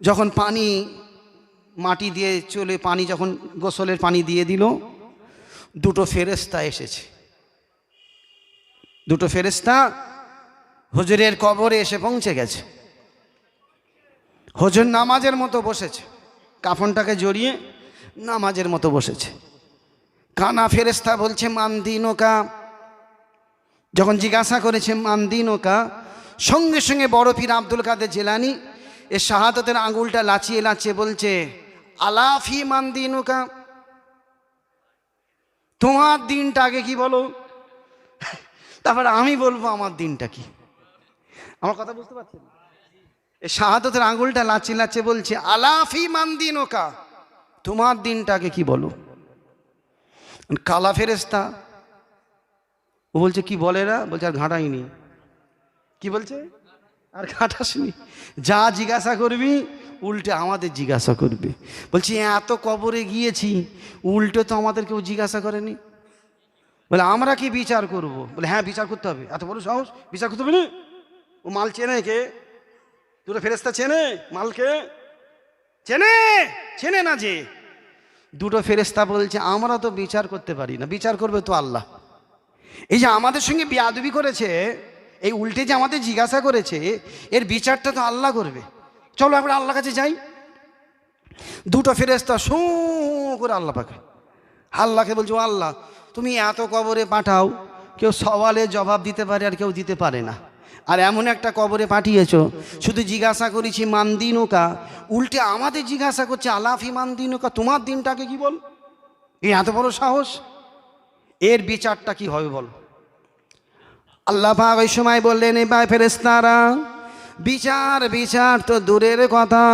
যখন পানি মাটি দিয়ে চলে পানি যখন গোসলের পানি দিয়ে দিল, দুটো ফেরেশতা এসেছে। দুটো ফেরেশতা হুজুরের কবরে এসে পৌঁছে গেছে। হুজুর নামাজের মতো বসেছে, কাফনটাকে জড়িয়ে নামাজের মতো বসেছে। কানা ফেরেশতা বলছে মান দিনুকা। যখন জিজ্ঞাসা করেছে মান দিনুকা, সঙ্গে সঙ্গে বড় পীর আব্দুল কাদের জিলানী এ শাহাদতের আঙুলটা লাচিয়ে লাচিয়ে বলছে আলাফি মান দিনুকা, তোমার দিনটা আগে কি বলো, তারপরে আমি বলবো আমার দিনটা কি। আমার কথা বুঝতে পারছেন? এই শাহাদতের আঙুলটা লাচিয়ে লাচিয়ে বলছে আলাফি মান দিনুকা, তোমার দিনটা আগে কি বলো। কালা ফেরেশতা ও বলছে কি বলে না, বলছে আর ঘাঁটাইনি। কি বলছে? আর ঘাঁটাসনি। যা জিজ্ঞাসা করবি উল্টে আমাদের জিজ্ঞাসা করবে। বলছি এত কবরে গিয়েছি, উল্টো তো আমাদের কেউ জিজ্ঞাসা করেনি। বলে আমরা কি বিচার করব? বলে হ্যাঁ বিচার করতে হবে। এত বড় সাহস, বিচার করতে হবে না? ও মাল চেনে কে? দুটো ফেরেশতা চেনে মালকে? চেনে? চেনে না যে। দুটো ফেরেশতা বলছে আমরা তো বিচার করতে পারি না, বিচার করবে তো আল্লাহ। এই যে আমাদের সঙ্গে বেয়াদবি করেছে, এই উল্টে যে আমাদের জিজ্ঞাসা করেছে, এর বিচারটা তো আল্লাহ করবে। চলো আমরা আল্লাহর কাছে যাই। দুটো ফেরেশতা শু করে আল্লাহ পাকে আল্লাহকে বলছো আল্লাহ তুমি এত কবরে পাঠাও, কেউ সওয়ালের জবাব দিতে পারে আর কেউ দিতে পারে না, আর এমন একটা কবরে পাঠিয়েছো শুধু জিজ্ঞাসা করেছি মান দিনুকা, উল্টে আমাদের জিজ্ঞাসা করছে আলাফি মান দিনুকা, তোমার দিনটাকে কি বল। এই এত বড় সাহস, এর বিচারটা কি হবে বল। আল্লাহ পাক ওই সময় বললেন এবার ফেরেশতারা বিচার বিচার তো দূরের কথা,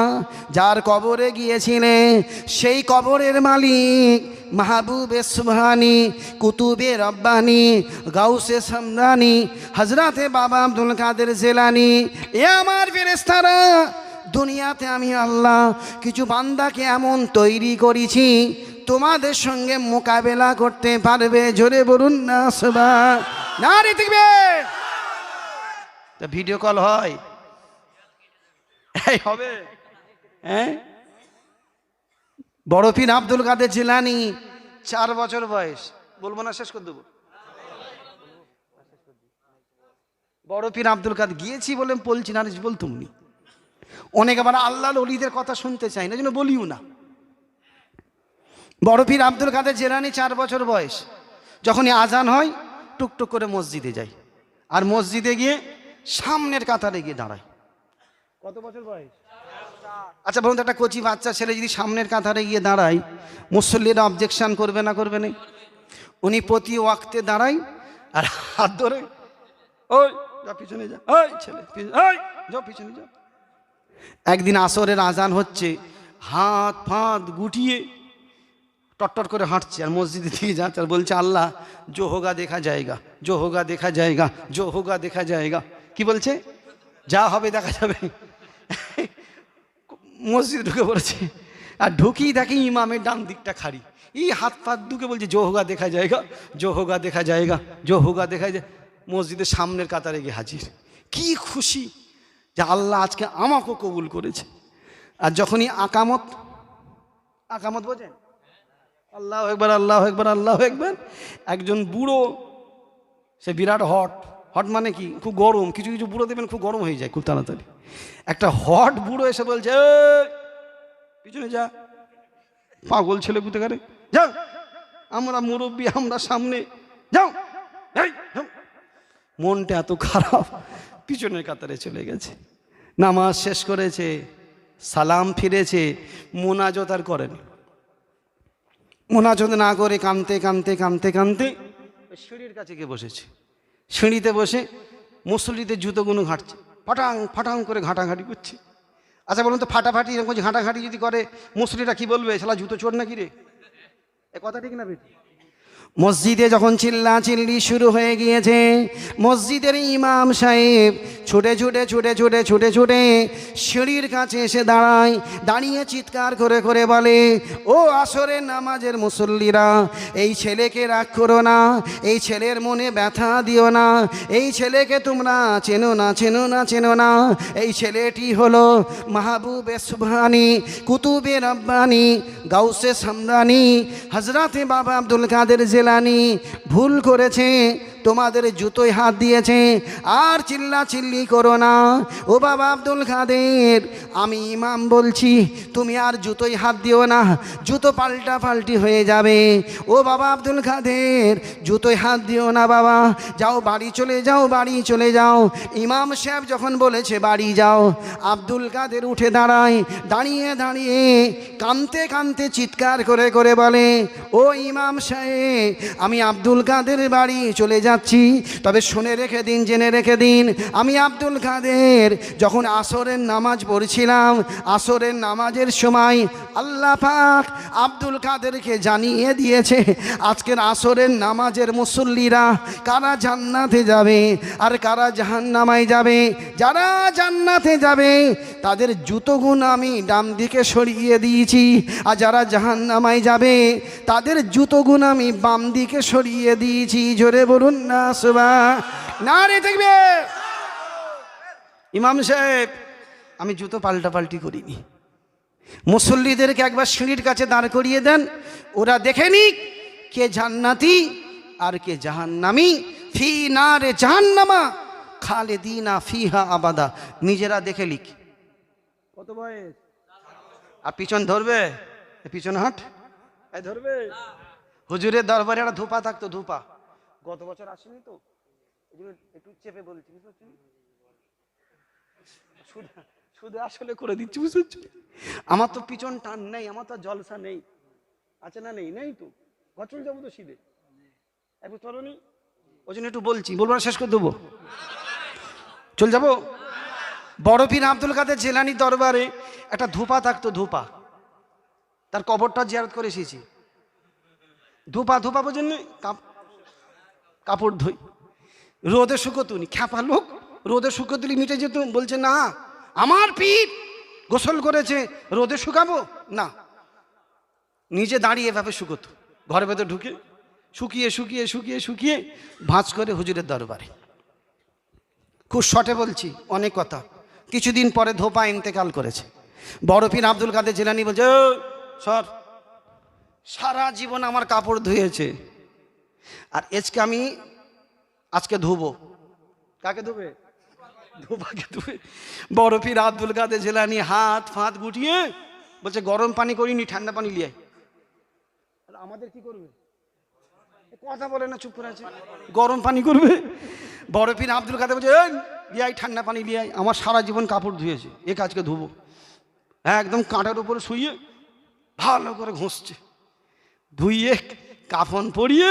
যার কবরে গিয়েছিলে সেই কবরের মালিক মাহবুবে সুবহানি, কুতুবে রব্বানি, গাউসে সামদানি, হজরতে বাবা আব্দুল কাদের জিলানী। এ আমার ফেরেশতারা, দুনিয়াতে আমি আল্লাহ কিছু বান্দাকে এমন তৈরি করেছি তোমাদের সঙ্গে মোকাবেলা করতে পারবে। জোরে বলুন না সুবহান। না রে দেখবে তা ভিডিও কল হয় এই হবে। হ্যাঁ, বড় পীর আব্দুল কাদের জিলানী 4 বছর বয়স, বলবো না শেষ করে দেবো। বড় পীর আব্দুল কাদের গিয়েছি বলে বলছি না, বলতুম নি। অনেক আবার আল্লাহর ওলিদের কথা শুনতে চাই না, যেন বলিও না। বড় পীর আব্দুল কাদের জিলানী 4 বছর বয়স, যখনই আজান হয় টুকটুক করে মসজিদে যাই, আর মসজিদে গিয়ে সামনের কাতারে গিয়ে দাঁড়ায়। কত বছর বয়স? আচ্ছা বলুন তো, একটা কচি বাচ্চা ছেলে যদি সামনের কাতারে গিয়ে দাঁড়ায়, মুসল্লিরা অবজেকশন করবে না করবে না? উনি প্রতি ওয়াক্তে দাঁড়ায় আর হাত ধরে ওই যা পিছনে যা, ওই ছেলে ওই যাও পিছনে যাও। একদিন আসরের আজান হচ্ছে, হাত ফাঁত গুটিয়ে টট্টর করে হাঁটছে আর মসজিদে দিয়ে যাচ্ছে আর বলছে আল্লাহ জো হোগা দেখা যায়গা, জো হোগা দেখা যায়গা, জো হোগা দেখা যায়গা। কি বলছে? যা হবে দেখা যাবে। মসজিদ ঢুকে পড়েছে আর ঢুকিয়ে দেখে ইমামের ডান দিকটা খালি, এই হাত পাত দুকে বলছে জো হোগা দেখা যায়গা, জো হোগা দেখা যায়গা, জো হোগা দেখা যায়। মসজিদের সামনের কাতারে গিয়ে হাজির। কি খুশি যে আল্লাহ আজকে আমাকেও কবুল করেছে। আর যখনই আকামত, আকামত বোঝেন, আল্লাহ একবার আল্লাহ একবার আল্লাহ একবার, একজন বুড়ো, সে বিরাট হট, হট মানে কি খুব গরম, কিছু কিছু বুড়ো দেবেন খুব গরম হয়ে যায় খুব তাড়াতাড়ি। একটা হট বুড়ো এসে বলছে পিছনে যা, পাগল ছেলে কোথাকারে, যাও আমরা মুরব্বী, আমরা সামনে যাও। মনটা এত খারাপ, পিছনের কাতারে চলে গেছে, নামাজ শেষ করেছে, সালাম ফিরেছে, মোনাজাত আর করেনি। মোনাজাত না করে কাঁদতে কাঁদতে কাঁদতে কাঁদতে সিঁড়ির কাছে গিয়ে বসেছে। সিঁড়িতে বসে মুসল্লিদের জুতোগুলো ঘাঁটছে, ফাটাং ফাটাং করে ঘাঁটাঘাঁটি করছে। আচ্ছা বলুন তো, ফাটাফাটি এরকম ঘাঁটাঘাঁটি যদি করে মুসল্লিরা কি বলবে? শালা জুতো চোর নাকি রে? এ কথা ঠিক না বেটি? মসজিদে যখন চিল্লাচিল্লি শুরু হয়ে গিয়েছে, মসজিদের ইমাম সাহেব ছুটে ছুটে ছুটে ছুটে ছুটে ছুটে সিঁড়ির কাছে এসে দাঁড়ায়, দাঁড়িয়ে চিৎকার করে করে বলে, ও আসরের নামাজের মুসল্লিরা, এই ছেলেকে রাগ করো না, এই ছেলের মনে ব্যথা দিও না, এই ছেলেকে তোমরা চেনো না চেনো না চেনো না, এই ছেলেটি হলো মাহবুবে সুবহানি, কুতুবে রব্বানি, গাউসে সামদানি, হজরতে বাবা আব্দুল কাদের জিলানী। ভুল করেছে, তোমাদের জুতোয় হাত দিয়েছে, আর চিল্লা চিল্লি করো না। ও বাবা আব্দুল কাদের, আমি ইমাম বলছি, তুমি আর জুতোয় হাত দিও না, জুতো পাল্টা পাল্টি হয়ে যাবে। ও বাবা আব্দুল কাদের, জুতোয় হাত দিও না বাবা, যাও বাড়ি চলে যাও, বাড়ি চলে যাও। ইমাম সাহেব যখন বলেছে বাড়ি যাও, আব্দুল কাদের উঠে দাঁড়ায়, দাঁড়িয়ে দাঁড়িয়ে কাঁদতে কাঁদতে চিৎকার করে করে বলে, ও ইমাম সাহেব, আমি আব্দুল কাদের বাড়ি চলে যাচ্ছি, তবে শুনে রেখে দিন, জেনে রেখে দিন, আমি আব্দুল কাদের যখন আসরের নামাজ পড়ছিলাম, আসরের নামাজের সময় আল্লাহ পাক আব্দুল কাদেরকে জানিয়ে দিয়েছে আজকের আসরের নামাজের মুসল্লিরা কারা জান্নাতে যাবে আর কারা জাহান্নামায় যাবে। যারা জান্নাতে যাবে তাদের জুতোগুণ আমি ডান দিকে সরিয়ে দিয়েছি, আর যারা জাহান্নামায় যাবে তাদের জুতোগুণ আমি বাম দিকে সরিয়ে দিয়েছি। জোরে বলুন না সুবহানাল্লাহ, নারে তাকবীর। ইমাম সাহেব, আমি জুতো পাল্টা পাল্টি করিনি, মুসল্লিদেরকে একবার সিঁড়ির কাছে দাঁড় করিয়ে দেন, ওরা দেখে নিক কে জান্নাতি আর কে জাহান্নামী। ফি নারে জাহান্নামা খালিদিনা ফিহা আবাদা, নিজেরা দেখে লিখ। কত বয়স? আর পিছন ধরবে, পিছন হাট ধরবে। হুজুরের দরবারে একটা ধূপা থাকতো, ধূপা গত বছর আসেনি তো, একটু চেপে বলছি, শুধু আসলে করে দিচ্ছি, বুঝতে। আমার তো পিছন টান নেই, আমার তো জলসা নেই, আছে না? নেই, নেই তো, ঘর চলে যাবো তো সিধে, একটু চলনি, ওই জন্য একটু বলছি, বলবো না, শেষ করে দেবো, চল যাবো। বড় পীর আব্দুল কাদের জিলানী দরবারে একটা ধূপা থাকতো, ধূপা, তার কবরটা জিয়ারত করে এসেছি। ধূপা, ধূপা বোঝেন, কাপড় ধুই, রোদে শুকোতুনি, খ্যাপা লোক, রোদে শুকো তুলি মিটে যেত। বলছে না, আমার পীর গোসল করেছে, রোদে শুকাবো না, নিজে দাঁড়িয়ে এভাবে শুকোতো, ঘরের ভেতর ঢুকে শুকিয়ে শুকিয়ে শুকিয়ে শুকিয়ে ভাঁজ করে হুজুরের দরবারে। খুব শর্টে বলছি, অনেক কথা। কিছুদিন পরে ধোপা ইন্তেকাল করেছে। বড় পীর আব্দুল কাদের জিলানী বলছে, সর, সারা জীবন আমার কাপড় ধুয়েছে, আর এজকে আমি আজকে ধুবো। কাকে ধুবে? ধোপাকে ধুবে। বড় পীর আব্দুল কাদের জিলানী হাত ফাঁত গুটিয়ে বলছে, গরম পানি করিনি, ঠান্ডা পানি লিয়ে। আমাদের কি করবে? কথা বলে না, চুপ করে আছে, গরম পানি করবে। বড় পীর আব্দুল কাদের বলছে, লিয়াই ঠান্ডা পানি লিয়াই, আমার সারা জীবন কাপড় ধুয়েছে, এ কাজকে ধুবো। হ্যাঁ, একদম কাঁটার উপরে শুয়ে ভালো করে ঘষছে, ধুইয়ে কাফন পরিয়ে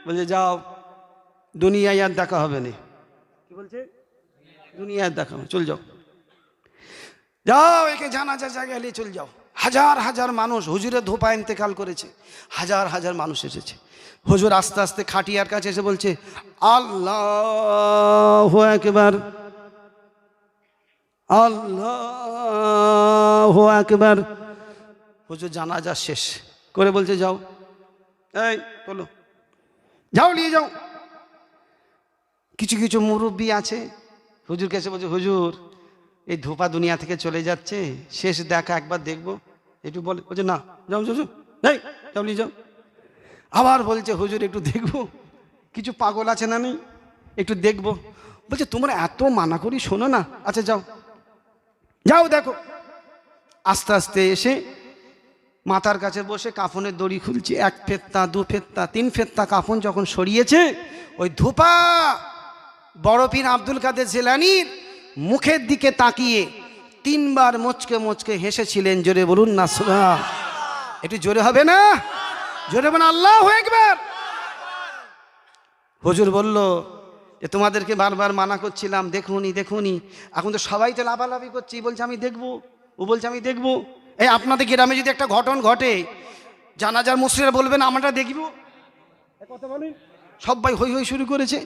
বলছে, যাও, দুনিয়ায় আর দেখা হবে না। কি বলছে? দুনিয়ায় দেখা হবে, চল যাও, যাও, একে জানাজা জায়গায় নিয়ে চল যাও। হাজার হাজার মানুষ, হুজুরের ধোপা ইন্তেকাল করেছে, হাজার হাজার মানুষ এসেছে। হুজুর আস্তে আস্তে খাটিয়ার কাছে এসে বলছে, আল্লাহু আকবার, আল্লাহু আকবার। হুজুর জানাজা শেষ করে বলছে, যাও, এই বলো, যাও, নিয়ে যাও। কিছু কিছু মুরব্বী আছে, হুজুর কাছে বলছে, হুজুর এই ধোপা দুনিয়া থেকে চলে যাচ্ছে, শেষ দেখা একবার দেখবো, একটু বলে। বলছে, না, যাও যাও যাও, যাও, নিয়ে যাও। আবার বলছে, হুজুর একটু দেখবো, কিছু পাগল আছে না, নেই, একটু দেখবো। বলছে, তোমরা এত মানা করি শোনো না, আচ্ছা যাও, যাও দেখো। আস্তে আস্তে এসে মাথার কাছে বসে কাফনের দড়ি খুলছে, 1 ফেত্তা 2 ফেত্তা 3 ফেত্তা কাফন যখন সরিয়েছে, ওই ধোপা বড় পীর আব্দুল কাদের জিলানীর মুখের দিকে তাকিয়ে 3 বার মুচকে মুচকে হেসেছিলেন। জোরে বলুন না সুবহানাল্লাহ, একটু জোরে হবে না? জোরে বলুন আল্লাহু আকবার। হুজুর বলল যে, তোমাদেরকে বারবার মানা করছিলাম, দেখুনি দেখুনি, এখন তো সবাই তো লাফালাফি করছি, বলছে আমি দেখবো, ও বলছে আমি দেখবো। এই আপনাদের গ্রামে যদি একটা ঘটন ঘটে, জানাজার মুসলিরা বলবেন আমরা দেখব, কথা বলেন, সবাই হই হই শুরু করেছে।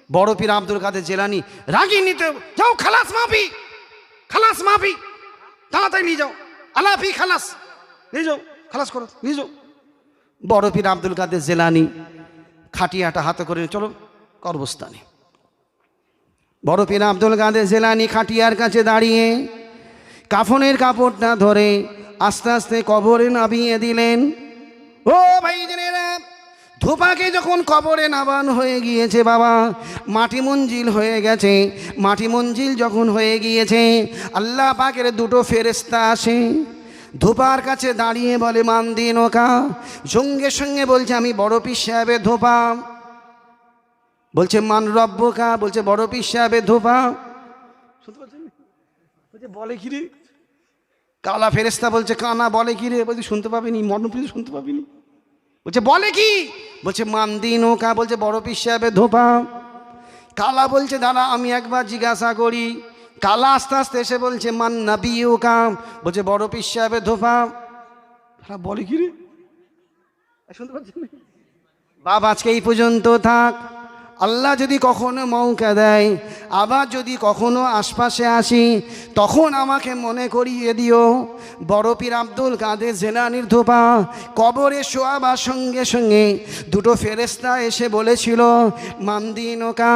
বড় পীর আব্দুল কাদের জেলানি রাগি নিতে, যাও খালাস মাফি, খালাস মাফি, তাড়াতাড়ি নিয়ে যাও, আলাফি খালাস, নিয়ে যাও, খালাস করো, নিয়ে যাও। বড় পীর আব্দুল কাদের জেলানি খাটিয়াটা হাতে করে চলো কবরস্থানে। বড় পীর আব্দুল কাদের জেলানি খাটিয়ার কাছে দাঁড়িয়ে কাফনের কাপড়টা ধরে আস্তে আস্তে কবরে নামিয়ে দিলেন। ও ভাই জেনেরা, ধোপাকে যখন কবরে নামানো হয়ে গিয়েছে বাবা, মাটি মঞ্জিল হয়ে গেছে। মাটি মঞ্জিল যখন হয়ে গিয়েছে, আল্লাহ পাকের দুটো ফেরেশতা আসে, ধোপার কাছে দাঁড়িয়ে বলে মান দিন ওকা। সঙ্গে সঙ্গে বলছে আমি বড় পীর সাহেবের ধোপা। বলছে মান রব্বকা, বলছে বড় পীর সাহেবের ধোপা। শুনতে পাচ্ছেন? বলছে বলে কি রে? কালা ফেরেশতা বলছে কানা, বলে কি রে? বলছে শুনতে পাবিনি, মর্ণপ্রিয় শুনতে পাবিনি। বলছে বলে কি? বলছে মান দিন ওকা, বলছে বড় পীর সাহেবের ধোপা। কালা বলছে দাঁড়া আমি একবার জিজ্ঞাসা করি। কালা আস্তে আস্তে এসে বলছে মান নাবি ওকা, বলছে বড় পীর সাহেবের ধোপা। বলে কি রে? শুনতে পাচ্ছেন? বাবা আজকে এই পর্যন্ত থাক। আল্লাহ যদি কখনো মৌকা দেয়, আবার যদি কখনো আশপাশে আসি, তখন আমাকে মনে করিয়ে দিও বড় পীর আব্দুল কাদের জেলানির ধোপা কবরে শোয়াবার সঙ্গে সঙ্গে দুটো ফেরেশতা এসে বলেছিল মান দিনকা,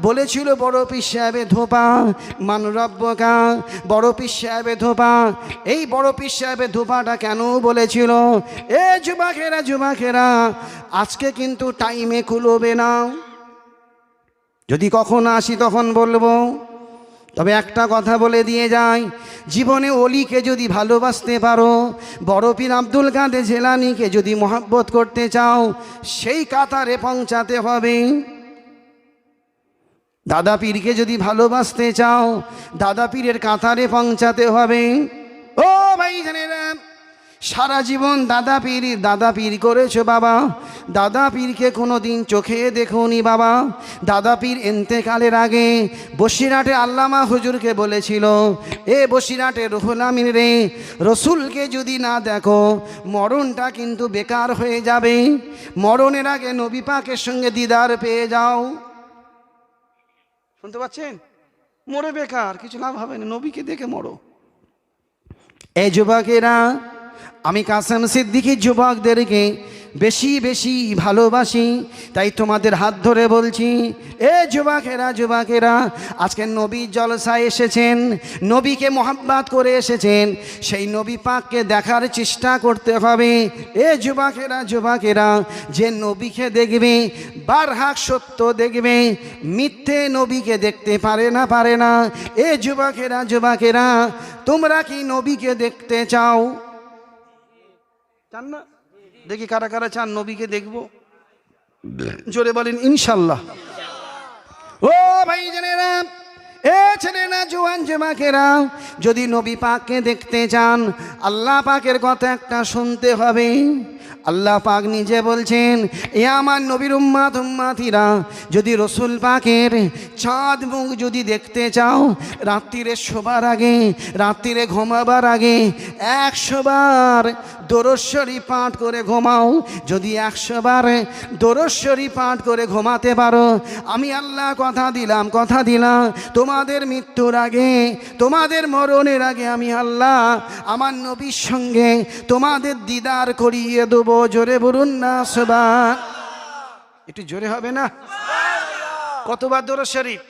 বলেছিল বড় পীর সাহেবের ধোপা, মান রব্বকা, বড় পীর সাহেবের ধোপা। এই বড় পীর সাহেবের ধোপাটা কেন বলেছিল? এ যুবকেরা যুবকেরা, আজকে কিন্তু টাইমে কুলোবে না। যদি কখন আসি তখন বলবো। তবে একটা কথা বলে দিয়ে যাই, জীবনে অলিকে যদি ভালোবাসতে পারো, বড় পীর আব্দুল কাদের জেলানিকে যদি মহব্বত করতে চাও, সেই কাতারে পৌঁছাতে হবে। দাদা পীরকে যদি ভালোবাসতে চাও, দাদা পীরের কাতারে পৌঁছাতে হবে। ও ভাই জানেরা, সারা জীবন দাদা পীর করেছো বাবা, দাদা পীরকে কোনো দিন চোখে দেখোনি বাবা। দাদা পীর ইন্তেকালের আগে বসিরহাটে আল্লামা হুজুরকে বলেছিল, এ বসিরহাটে রুহুল আমিন রে, রসুলকে যদি না দেখো মরণটা কিন্তু বেকার হয়ে যাবে। মরণের আগে নবী পাকের সঙ্গে দিদার পেয়ে যাও। শুনতে পাচ্ছেন? মরে বেকার, কিছু লাভ হবে না, নবীকে দেখে মরো। এই যুবকেরা, আমি কাসেম সিদ্দিকীর যুবকদেরকে বেশি বেশি ভালোবাসি, তাই তোমাদের হাত ধরে বলছি, এ যুবকেরা যুবকেরা, আজকে নবীর জলসায় এসেছেন, নবীকে মহব্বত করে এসেছেন, সেই নবী পাককে দেখার চেষ্টা করতে হবে। এ যুবকেরা যুবকেরা, যে নবীকে দেখবে বারহাক সত্য দেখবে, মিথ্যে নবীকে দেখতে পারে না। এ যুবকেরা যুবকেরা, তোমরা কি নবীকে দেখতে চাও? চান না? দেখি কারা কারা চান নবীকে দেখবো, জোরে বলেন ইনশাল্লাহ। ও ভাই জানেরা, এ ছেলেরা জোয়ান যুবকেরা, যদি নবী পাককে দেখতে চান, আল্লাহ পাকের কথা একটা শুনতে হবে। আল্লাহ পাক নিজে বলছেন, এ আমার নবীর উম্মাতিরা, যদি রসুল পাকের চাঁদ মুখ যদি দেখতে চাও, রাত্রিরে শোবার আগে, রাত্রিরে ঘুমাবার আগে 100 বার দরুদ শরীফ পাঠ করে ঘুমাও। যদি 100 বার দরুদ শরীফ পাঠ করে ঘুমাতে পারো, আমি আল্লাহ কথা দিলাম তোমাদের মৃত্যুর আগে, তোমাদের মরণের আগে আমি আল্লাহ আমার নবীর সঙ্গে তোমাদের দিদার করিয়ে দেবো। জোরে বলুন না সুবহান। একটু জোরে হবে না? কতবার দরুদ শরীফ?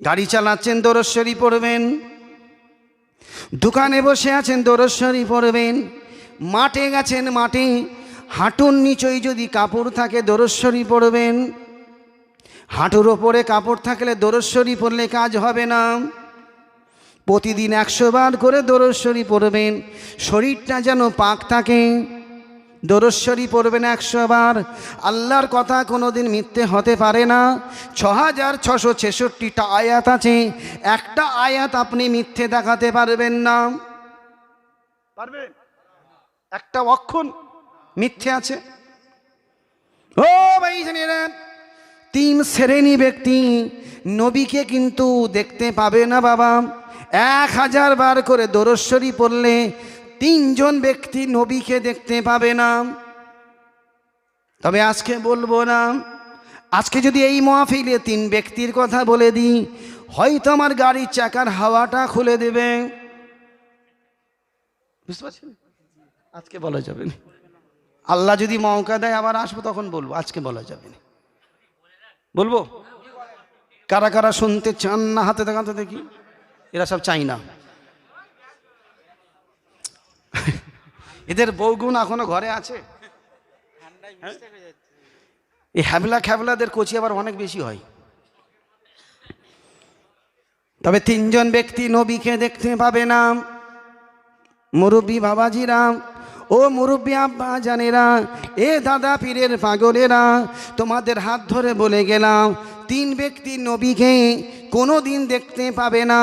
গাড়ি চালাচ্ছেন দরুদ শরীফ পড়বেন, দোকানে বসে আছেন দরুদ শরীফ পড়বেন, মাঠে গেছেন মাঠে হাঁটুর নিচেই যদি কাপড় থাকে দরুদ শরীফ পড়বেন। হাঁটুর ওপরে কাপড় থাকলে দরুদ শরীফ পড়লে কাজ হবে না। প্রতিদিন 100 বার করে দরুদ শরীফ পড়বেন, শরীরটা যেন পাক থাকে। দরুদ শরীফ পড়বেন 100 বার। আল্লাহর কথা কোনোদিন মিথ্যে হতে পারে না। 6666টা আয়াত আছে, একটা আয়াত আপনি মিথ্যে দেখাতে পারবেন না। পারবেন? একটা অক্ষর মিথ্যে আছে? ও ভাই জানেরা, 3 শ্রেণী ব্যক্তি নবীকে কিন্তু দেখতে পাবে না বাবা। 1000 বার করে দরুদ শরীফ পড়লে 3 জন ব্যক্তি নবীকে দেখতে পাবে না। তবে আজকে বলবো না। আজকে যদি এই মাহফিলে 3 ব্যক্তির কথা বলে দিই, হয়তো আমার গাড়ির চাকার হাওয়াটা খুলে দেবে। বুঝতে পারছেন? আজকে বলা যাবে না। আল্লাহ যদি মৌকা দেয় আবার আসবো, তখন বলবো। আজকে বলা যাবে না। বলবো? কারা কারা শুনতে চান না হাতে দেখাতে দেখি। এরা সব চাই না। এদের বউগুণ এখনো ঘরে আছে। এই হ্যাবলা খ্যাবলাদের কচি আবার অনেক বেশি হয়। তবে 3 জন ব্যক্তি নবীকে দেখতে পাবে না। মুরব্বী বাবাজিরা, ও মুরব্বী আব্বা জানেরা, এ দাদা পীরের পাগলেরা, তোমাদের হাত ধরে বলে গেলাম 3 ব্যক্তি নবীকে কোনো দিন দেখতে পাবে না।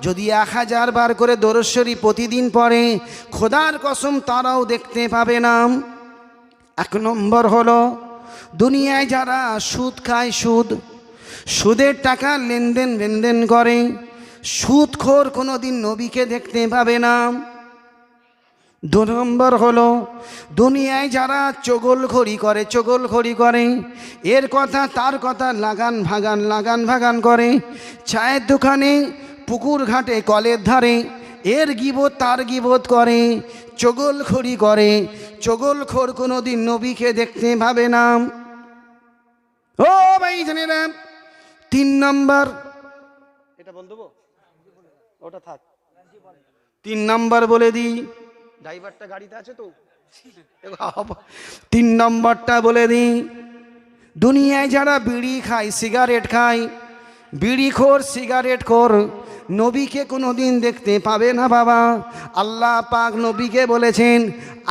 যদি 1000 বার করে দরুদ শরীফ প্রতিদিন পড়ে, খোদার কসম তারাও দেখতে পাবে না। 1 নম্বর হলো, দুনিয়ায় যারা সুদ খায়, সুদের টাকা লেনদেন করে, সুদখোর কোনো দিন নবীকে দেখতে পাবে না। 2 নম্বর হলো, দুনিয়ায় যারা চগলখড়ি করে, এর কথা তার কথা লাগান ভাগান করে, চায়ের দোকানে, পুকুর ঘাটে, কলের ধারে, এর গিবত তার গিবত করে, চগলখড়ি করে, চগলখোর কোনো দিন নবীকে দেখতে পাবে না। ও ভাই জানেরা, 3 নম্বর, এটা বল দেবো, ওটা থাক। 3 নম্বর বলে দিই, ড্রাইভারটা গাড়িতে আছে তো। 3 নম্বরটা বলে দিই, দুনিয়ায় যারা বিড়ি খায়, সিগারেট খায়, বিড়িখোর সিগারেটখোর নবীকে কোনোদিন দেখতে পাবে না বাবা। আল্লাহ পাক নবীকে বলেছেন,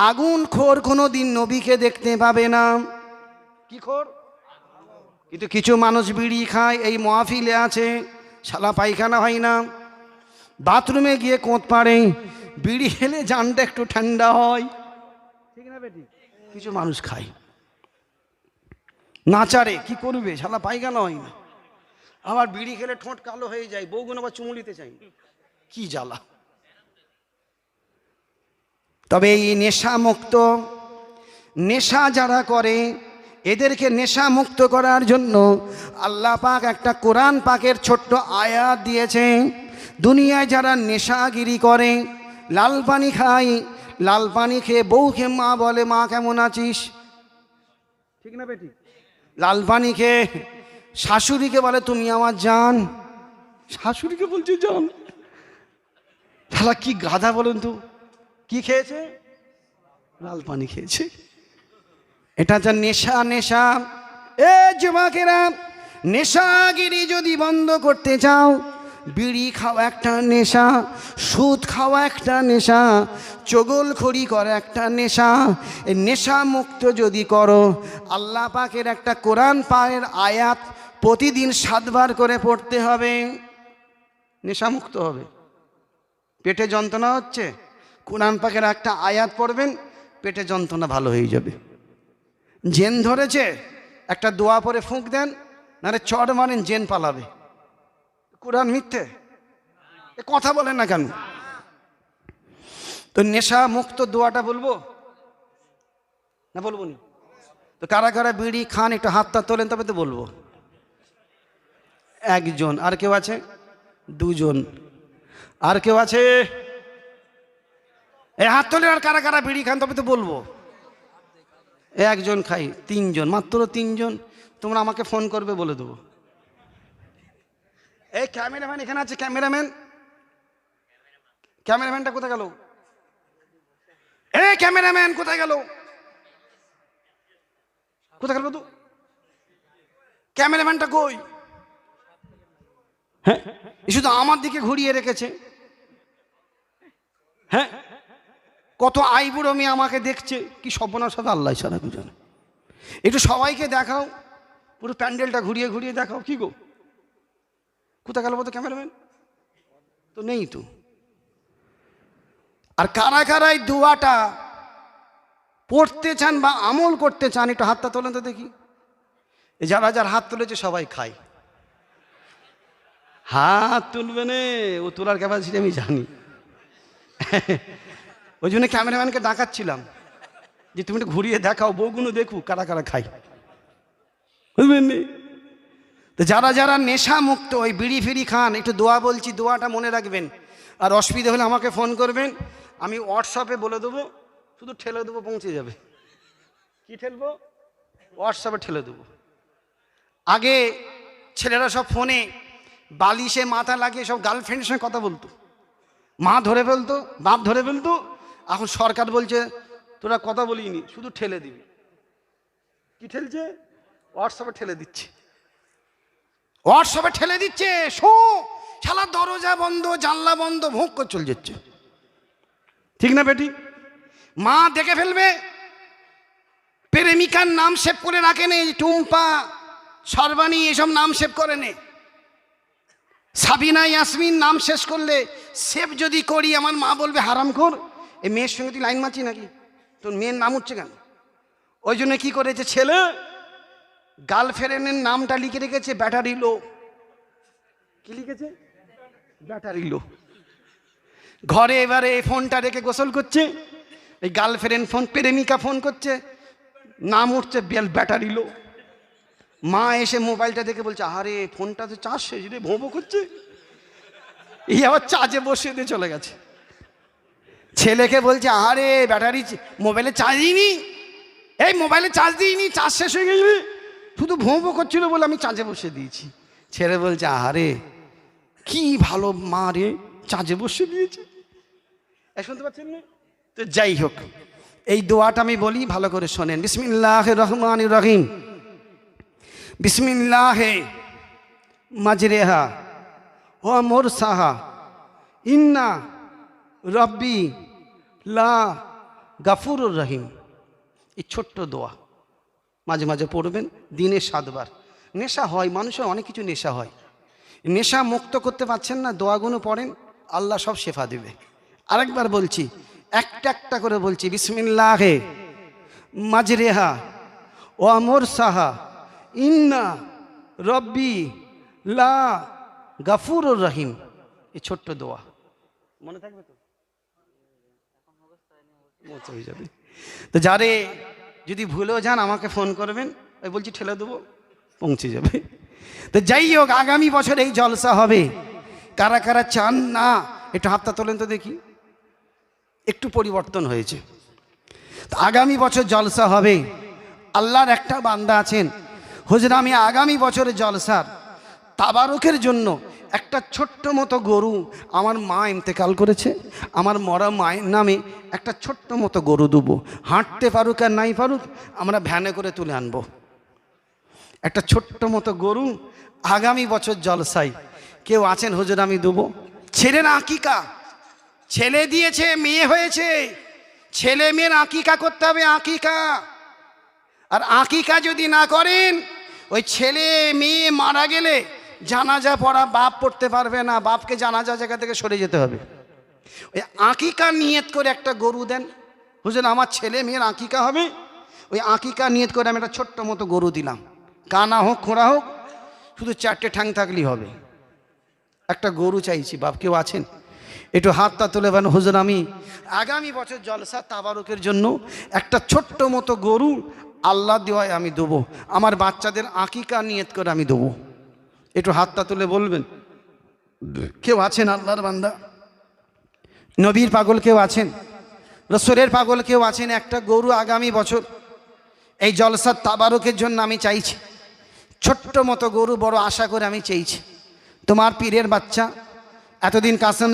আগুনখোর কোনোদিন নবীকে দেখতে পাবে না। কি খোর? কিন্তু কিছু মানুষ বিড়ি খায়, এই মাহফিলে আছে, শালা পায়খানা হয় না, বাথরুমে গিয়ে কোঁত পাড়ে, বিড়ি খেলে জানটা একটু ঠান্ডা হয়, ঠিক না বেটি? কিছু মানুষ খায়, নাচারে, কি করবে, শালা পায়খানা হয় না, আবার বিড়ি খেলে ঠোঁট কালো হয়ে যায়, বউগুলো আবার চুমু নিতে চাই, কি জ্বালা। তবে এই নেশা যারা করে, এদেরকে নেশা মুক্ত করার জন্য আল্লাহ পাক একটা কোরআন পাকের ছোট্ট আয়াত দিয়েছে। দুনিয়ায় যারা নেশাগিরি করে, লাল পানি খায়, লাল পানি খেয়ে বউকে মা বলে, মা কেমন আছিস, ঠিক না বেটি? লাল পানি খেয়ে শাশুড়িকে বলে, তুমি আমার জান, শাশুড়িকে বলছে জান। শালা কি গাধা বলুন তো, কি খেয়েছে? লাল পানি খেয়েছে। এটা যা নেশা। এ যুবকেরা, নেশাগিরি যদি বন্ধ করতে চাও, বিড়ি খাওয়া একটা নেশা, সুদ খাওয়া একটা নেশা, চগলখড়ি করা একটা নেশা। এই নেশা মুক্ত যদি করো, আল্লাহ পাকের একটা কোরআন পাকের আয়াত প্রতিদিন 7 বার করে পড়তে হবে, নেশা মুক্ত হবে। পেটে যন্ত্রণা হচ্ছে, কোরআন পাকের একটা আয়াত পড়বেন, পেটে যন্ত্রণা ভালো হয়ে যাবে। জেন ধরেছে, একটা দোয়া পরে ফুঁক দেন, নাহলে চড় মারেন, জেন পালাবে। কোরআন মিথ্যে? কথা বলেন না কেন? তো নেশা মুক্ত দোয়াটা বলবো না, বলবো নি? তো কারা কারা বিড়ি খান একটু হাতটা তোলেন, তবে তো বলবো। 1 জন। আর কেউ আছে? 2 জন। আর কেউ আছে? এই হাত তোলেন। আর কারা কারা বিড়ি খান, তবে তো বলবো। 1 জন খাই, 3 জন, মাত্র 3 জন। তোমরা আমাকে ফোন করবে, বলে দেবো। এই ক্যামেরাম্যান এখানে আছে, ক্যামেরাম্যানটা কোথায় গেল? এই ক্যামেরাম্যান কোথায় গেল? তো ক্যামেরাম্যানটা কই? হ্যাঁ, শুধু আমার দিকে ঘুরিয়ে রেখেছে। হ্যাঁ, কত আইবুড়ো মেয়ে আমাকে দেখছে, কি সর্বনাশ সাথে আল্লাহ ছাড়া বুঝানো। একটু সবাইকে দেখাও, পুরো প্যান্ডেলটা ঘুরিয়ে ঘুরিয়ে দেখাও। কি গো, কোথায় গেল বলতো ক্যামেরাম্যান? তো নেই তো। আর কারা কারাই দোয়াটা পড়তে চান বা আমল করতে চান, একটু হাতটা তোলেন তো দেখি। যারা যার হাত তুলেছে সবাই খায়, হাত তুলবে না, ও তোলার ক্যাপাসিটি আমি জানি। ওই জন্য ক্যামেরাম্যানকে ডাকাচ্ছিলাম, যে তুমি একটু ঘুরিয়ে দেখাও, বউগুলো দেখুক কারা কারা খাই, বুঝবেন নি? তো যারা যারা নেশা মুক্ত ওই বিড়ি ফিড়ি খান, একটু দোয়া বলছি, দোয়াটা মনে রাখবেন। আর অসুবিধা হলে আমাকে ফোন করবেন, আমি হোয়াটসঅ্যাপে বলে দেবো, শুধু ঠেলে দেবো, পৌঁছে যাবে। কি ঠেলবো? হোয়াটসঅ্যাপে ঠেলে দেবো। আগে ছেলেরা সব ফোনে বালিশে মাথা লাগিয়ে সব গার্লফ্রেন্ডের সঙ্গে কথা বলতো, মা ধরে ফেলতো, বাপ ধরে ফেলতো। এখন সরকার বলছে তোরা কথা বলিনি, শুধু ঠেলে দিবি। কি ঠেলছে? হোয়াটসঅ্যাপে ঠেলে দিচ্ছে, হোয়াটসঅ্যাপে ঠেলে দিচ্ছে। শো শালা দরজা বন্ধ, জানলা বন্ধ, ভোগ করে চলে যাচ্ছে। ঠিক না বেটি? মা দেখে ফেলবে, প্রেমিকার নাম সেভ করে রাখে নে, টুম্পা, সর্বাণী, এসব নাম সেভ করে নে। সাবিনা, ইয়াসমিন নাম শেষ করলে সেভ যদি করি, আমার মা বলবে হারামখোর, এই মেয়ের সঙ্গে তুই লাইন মারছি নাকি, তোর মেয়ের নাম উঠছে কেন? ওই জন্য কি করেছে ছেলে, গার্লফ্রেন্ডের নামটা লিখে রেখেছে ব্যাটারি লো। কি লিখেছে? ব্যাটারি লো। ঘরে এবারে এই ফোনটা রেখে গোসল করছে, এই গার্লফ্রেন্ড ফোন, প্রেমিকা ফোন করছে, নাম উঠছে ব্যাটারি লো। মা এসে মোবাইলটা দেখে বলছে আরে ফোনটা তো চার্জ শেষ রে, ভোঁ করছে। এই আবার চার্জে বসিয়ে দিয়ে চলে গেছে। ছেলেকে বলছে আরে ব্যাটারি মোবাইলে চার্জ দিইনি, এই মোবাইলে চার্জ দিইনি, চার্জ শেষ হয়ে গেছে, শুধু ভোঁ করছিল বলে আমি চার্জে বসিয়ে দিয়েছি। ছেলে বলছে আরে কি ভালো মা রে, চার্জে বসিয়ে দিয়েছে। শুনতে পাচ্ছেন না? তো যাই হোক, এই দোয়াটা আমি বলি, ভালো করে শোনেন। বিসমিল্লাহির রহমানির রহিম। বিসমিল্লাহে মাজরেহা ওয়া মুরসাহা ইন্না রব্বি লা গাফুরুর রহিম। এই ছোট্ট দোয়া মাঝে মাঝে পড়বেন, দিনে 7 বার। নেশা হয়, মানুষের অনেক কিছু নেশা হয়, নেশা মুক্ত করতে পারছেন না, দোয়াগুলো পড়েন, আল্লাহ সব শেফা দেবে। আরেকবার বলছি, একটা একটা করে বলছি। বিসমিল্লাহে মাজরেহা ওয়া মুরসাহা ইন্না রব্বি লা গাফুরুর রহিম। এই ছোট্ট দোয়া মনে থাকবে তো? হয়ে যাবে। তো যারে যদি ভুলেও যান আমাকে ফোন করবেন, ওই বলছি ঠেলে দেবো, পৌঁছে যাবে। তো যাই হোক, আগামী বছর এই জলসা হবে। কারা কারা চান না একটু হাতটা তোলেন তো দেখি। একটু পরিবর্তন হয়েছে, আগামী বছর জলসা হবে। আল্লাহর একটা বান্দা আছেন, হুজুর আমি আগামী বছরের জলসার তাবারুকের জন্য একটা ছোট্ট মতো গরু, আমার মা ইন্তেকাল করেছে, আমার মরা মায়ের নামে একটা ছোট্ট মতো গরু দেবো, হাঁটতে পারুক আর নাই পারুক, আমরা ভ্যানে করে তুলে আনবো। একটা ছোট্ট মতো গরু আগামী বছর জলসাই কেউ আছেন? হুজুর আমি দেবো। ছেলের আকিকা, ছেলে দিয়েছে, মেয়ে হয়েছে, ছেলে মেয়ের আকিকা করতে হবে, আকিকা। আর আকিকা যদি না করেন, ওই ছেলে মেয়ে মারা গেলে জানাজা পড়া বাপ পড়তে পারবে না, বাপকে জানাজা জায়গা থেকে সরে যেতে হবে। ওই আকিকা নিয়ত করে একটা গরু দেন, হুজুর আমার ছেলে মেয়ের আকিকা হবে, ওই আকিকা নিয়ত করে আমি একটা ছোট্ট মতো গরু দিলাম, কানা হোক খোঁড়া হোক, শুধু 4টে ঠ্যাং থাকলেই হবে। একটা গরু চাইছি, বাপ কেউ আছেন? একটু হাতটা তুলে বলেন হুজুর আমি আগামী বছর জলসা তাবারুকের জন্য একটা ছোট্ট মতো গরু আল্লাহ দেওয়ায় আমি দেবো, আমার বাচ্চাদের আকিকা নিয়ত করে আমি দেবো। একটু হাতটা তুলে বলবেন কেউ আছেন? আল্লাহর বান্দা, নবীর পাগল কেউ আছেন? রসুলের পাগল কেউ আছেন? একটা গরু আগামী বছর এই জলসার তাবারুকের জন্য আমি চাইছি, ছোট্ট মতো গরু, বড় আশা করে আমি চাইছি। তোমার পীরের বাচ্চা, এতদিন কাসেম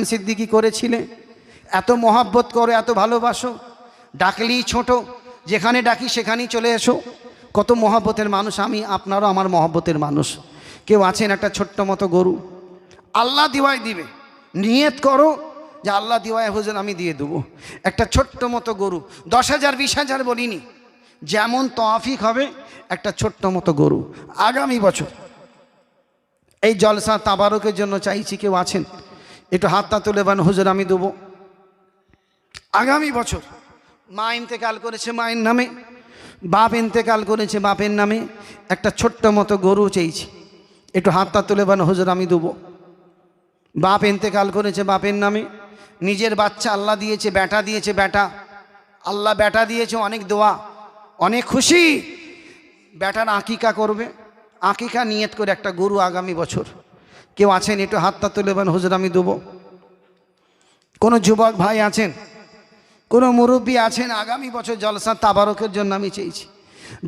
সিদ্দিকি করেছিলে, এত মহাব্বত করো, এত ভালোবাসো, ডাকলেই ছোট, যেখানে ডাকি সেখানেই চলে এসো, কত মহাব্বতের মানুষ আমি, আপনারও আমার মহাব্বতের মানুষ। কেউ আছেন? একটা ছোট্ট মতো গরু আল্লাহ দিওয়ায় দিবে, নিয়ত করো যে আল্লাহ দিওয়ায় হুজুর আমি দিয়ে দেবো। একটা ছোট্ট মতো গরু, 10,000 20,000 বলিনি, যেমন তৌফিক হবে একটা ছোট্ট মতো গরু আগামী বছর এই জলসা তাবারুকের জন্য চাইছি। কেউ আছেন? একটু হাতটা তুলে বান হুজুর আমি দেবো। আগামী বছর মা ইন্তেকাল করেছে মায়ের নামে, বাপ ইন্তেকাল করেছে বাপের নামে, একটা ছোট্ট মতো গরু চাইছি। একটু হাতটা তুলে বান হুজুর আমি দেবো। বাপ ইন্তেকাল করেছে বাপের নামে, নিজের বাচ্চা আল্লাহ দিয়েছে, বেটা দিয়েছে, বেটা আল্লাহ বেটা দিয়েছে, অনেক দোয়া, অনেক খুশি। বেটার আকিকা করবে, আকিকা নিয়ত করে একটা গরু আগামী বছর। কেউ আছেন একটু হাতটা তুলে বলেন হুজুর আমি দেবো? কোনো যুবক ভাই আছেন, কোনো মুরব্বী আছেন? আগামী বছর জলসা তাবারকের জন্য আমি চেয়েছি।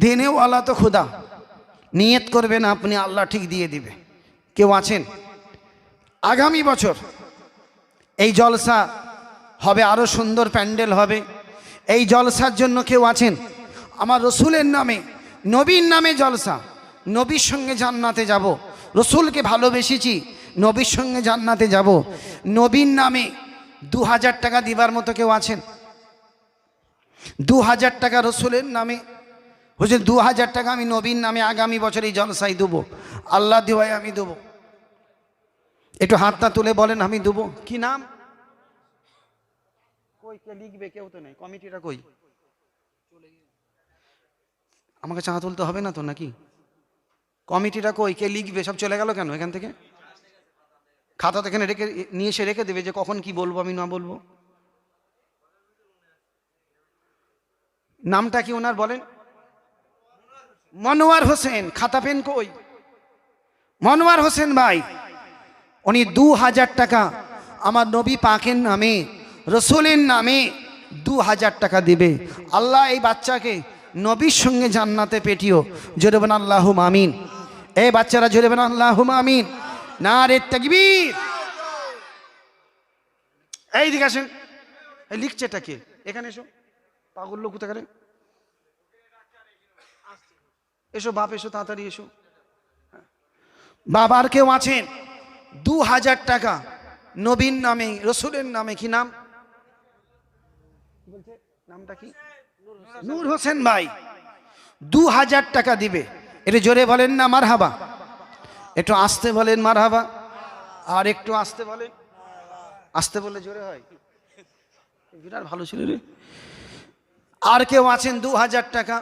দিনেও আল্লাহ তো খুদা, নিয়ত করবেন আপনি, আল্লাহ ঠিক দিয়ে দিবে। কেউ আছেন? আগামী বছর এই জলসা হবে, আরও সুন্দর প্যান্ডেল হবে। এই জলসার জন্য কেউ আছেন? আমার রসুলের নামে, নবীর নামে জলসা, নবীর সঙ্গে জান্নাতে যাব। রসুলকে ভালোবেসেছি, নবীর সঙ্গে জান্নাতে যাব। নবীর নামে 2000 টাকা দিবার মতো কেউ আছেন? 2000 টাকা রসুলের নামে। হুজুর 2000 টাকা আমি নবীর নামে আগামী বছর এই জলসাই দেবো, আল্লাহ দিওয়াই আমি দেবো। একটু হাতটা তুলে বলেন আমি দেবো। কি নাম? কই কে লিখবে? কেউ তো নেই। কমিটিটা কই? আমাকে চা তুলতে হবে না তো নাকি? কমিটিটা কই? কে লিখবে? সব চলে গেল কেন এখান থেকে? খাতা তো এখানে রেখে নিয়ে এসে রেখে দেবে যে কখন কি বলবো আমি না বলবো। নামটা কি ওনার বলেন? মনোয়ার হোসেন। খাতা পেন কই? মনোয়ার হোসেন ভাই, উনি 2000 টাকা আমার নবী পাকের নামে, রসুলের নামে 2000 টাকা দিবে। আল্লাহ এই বাচ্চাকে নবীর সঙ্গে জান্নাতে পেটিও। জোরে বলেন আল্লাহুম্মা আমিন। এই বাচ্চারা জোরে বলেন আল্লাহুম্মা আমিন। নারে তাকবীর। এই দিকে আসেন। এই লিখছেটা কে? এখানে এসো। পাগল লোক কোথাকারে? এসো বাপ, এসো তাড়াতাড়ি এসো। বাবার কেউ আছেন? 2000 টাকা নবীর নামে, রসুলের নামে। কি নাম বলছে? নামটা কি? নূর হোসেন ভাই 2000 টাকা দিবে। একটু জোরে বলেন না মারহাবা। একটু আস্তে বলেন মারহাবা। আর একটু আস্তে বলেন। আস্তে বললে জোরে হয়। বিরাট ভালো ছিল রে। আর কেউ আছেন? 2000 টাকা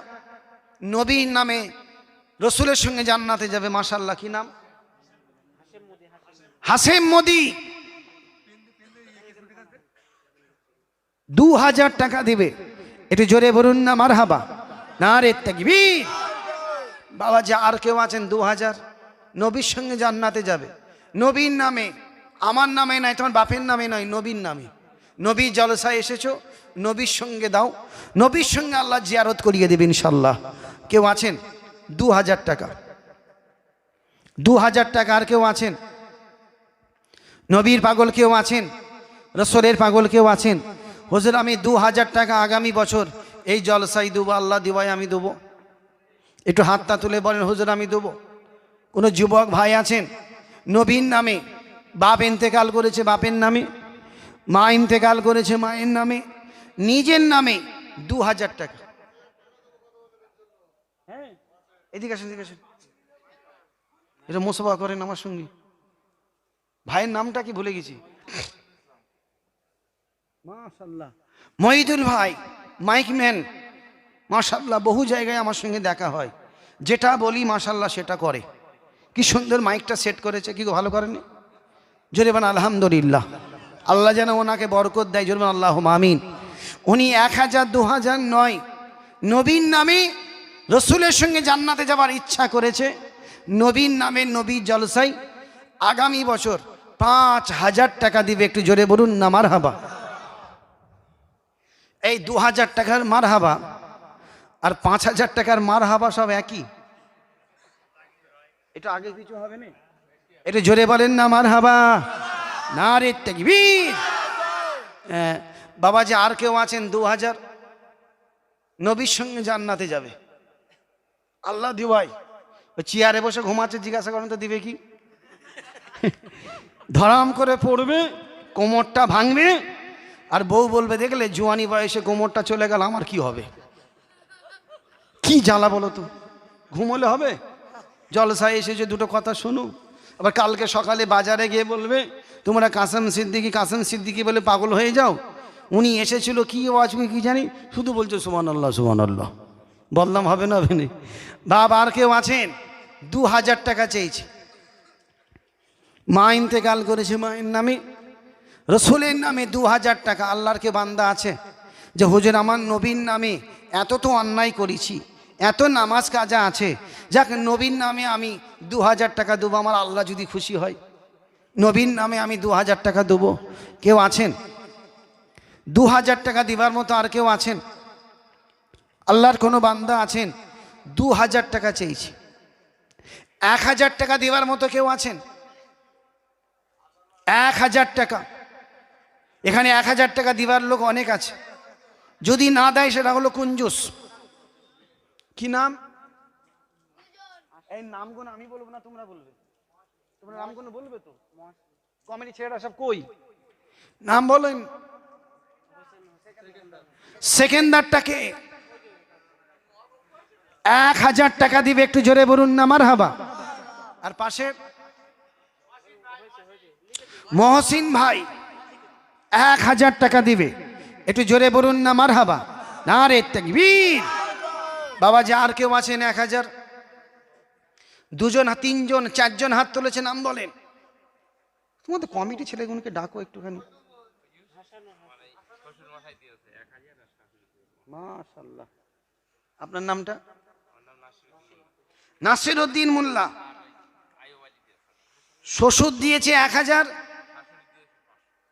নবীর নামে, রসুলের সঙ্গে জান্নাতে যাবে। মাশাআল্লাহ। কি নাম? হাসেম মোদি 2000 টাকা দিবে। একটু জোরে বলুন না মারহাবা। নারে তাকবীর। বাবা যে আর কেউ আছেন? 2000 নবীর সঙ্গে জান্নাতে যাবে। নবীর নামে, আমার নামে নয়, তোমার বাপের নামে নয়, নবীর নামে। নবীর জলসায় এসেছো, নবীর সঙ্গে দাও, নবীর সঙ্গে আল্লাহ জিয়ারত করিয়ে দেবে ইনশাল্লাহ। কেউ আছেন? 2000 টাকা। 2000 টাকা। আর কেউ আছেন? নবীর পাগল কেউ আছেন? রসুলের পাগল কেউ আছেন? হুজুর আমি 2000 টাকা আগামী বছর এই জলসাই দেবো, আল্লাহ দিওয়াই আমি দেবো। একটু হাতটা তুলে বলেন হুজুর আমি দেবো। কোনো যুবক ভাই আছেন? নবীর নামে, বাপ ইন্তেকাল করেছে বাপের নামে, মা ইন্তেকাল করেছে মায়ের নামে, নিজের নামে 2000 টাকা। হ্যাঁ এদিকে আসেন, এদিকে আসেন। এটা মুসাফা করেন আমার সঙ্গে। ভাইয়ের নামটা কি ভুলে গেছি। মাশাআল্লাহ মহিদুল ভাই, মাইকম্যান। মাশাআল্লাহ বহু জায়গায় আমার সঙ্গে দেখা হয়, যেটা বলি মাশাআল্লাহ সেটা করে। কি সুন্দর মাইকটা সেট করেছে। কি ভালো করেনি? জোরে বলেন আলহামদুলিল্লাহ। আল্লাহ যেন ওনাকে বরকত দেয়। জোরে বলেন আল্লাহুম্মা আমিন। উনি 1000 2000 নয়, নবীর নামে, রসুলের সঙ্গে জান্নাতে যাবার ইচ্ছা করেছে। নবীর নামে, নবীর জলসাই আগামী বছর 5000 টাকা দিবে। একটু জোরে বলুন না মারহাবা। এই 2000 টাকার মারহাবা আর 5000 টাকার মারহাবা সব একই। এটা আগে কিছু হবে না। এটা জোরে বলেন না মারহাবা। নারে তাকবীর। বাবা যে আর কেউ আছেন? 2000 নবীর সঙ্গে জান্নাতে যাবে, আল্লাহ দিওয়াই। ওই চেয়ারে বসে ঘুমাচ্ছে, জিজ্ঞাসা করেন তো দিবে কি? ধরাম করে পড়বে, কোমরটা ভাঙবে, আর বউ বলবে দেখলে জোয়ানি বয়সে কোমরটা চলে গেল, আমার কি হবে? কি জ্বালা বলো তো। ঘুমোলে হবে? জলসায় এসেছে, দুটো কথা শুনো। আবার কালকে সকালে বাজারে গিয়ে বলবে তোমরা কাসেম সিদ্দিকি বলে পাগল হয়ে যাও। উনি এসেছিল কি আওয়াজ কি জানি, শুধু বলছো সুবহানাল্লাহ সুবহানাল্লাহ। বললাম হবে না? হবে না। বাবা আর কেউ আছেন? 2000 টাকা চেয়েছে। মা ইন্তেকাল করেছে মায়ের নামে, রসুলের নামে 2000 টাকা। আল্লাহর কে বান্দা আছে যে হুজুর আমার নবীর নামে এত তো অন্যায় করেছি, এত নামাজ কাজা আছে, যাক নবীর নামে আমি 2000 টাকা দেবো, আমার আল্লাহ যদি খুশি হয়, নবীর নামে আমি 2000 টাকা দেবো। কেউ আছেন? 2000 টাকা দিবার মতো আর কেউ আছেন? আল্লাহর কোনো বান্দা আছেন 2000 টাকা চেয়েছি? 1000 টাকা দেওয়ার মতো কেউ আছেন? 1000 টাকা। এখানে 1000 টাকা দিবার লোক অনেক আছে, যদি না দেয় সেটা হলো কুঞ্জুস। কি নাম? এই নামগুলো আমি বলবো না, তোমরা বলবে। তোমরা নামগুলো বলবে তো? কমেডি ছেলেরা সব কই? নাম বলেন। সেকেন্দারটাকে 1000 টাকা দিবে, একটু জোরে বলুন না মারহাবা। আর পাশে মহসিন ভাই 1000 টাকা দিবে, একটু জোরে বলুন না মারহাবা। নারে তাকবীর। বাবাজি আর কেউ আছেন? 1000? 2 জন, 3 জন, 4 জন হাত তুলেছে, নাম বলেন। তোমাদের কমিটি ছেলেগুলোকে ডাকো একটুখানি। মাশাআল্লাহ। আপনার নামটা? নাসিরউদ্দিন মোল্লা। শ্বশুর দিয়েছে 1000,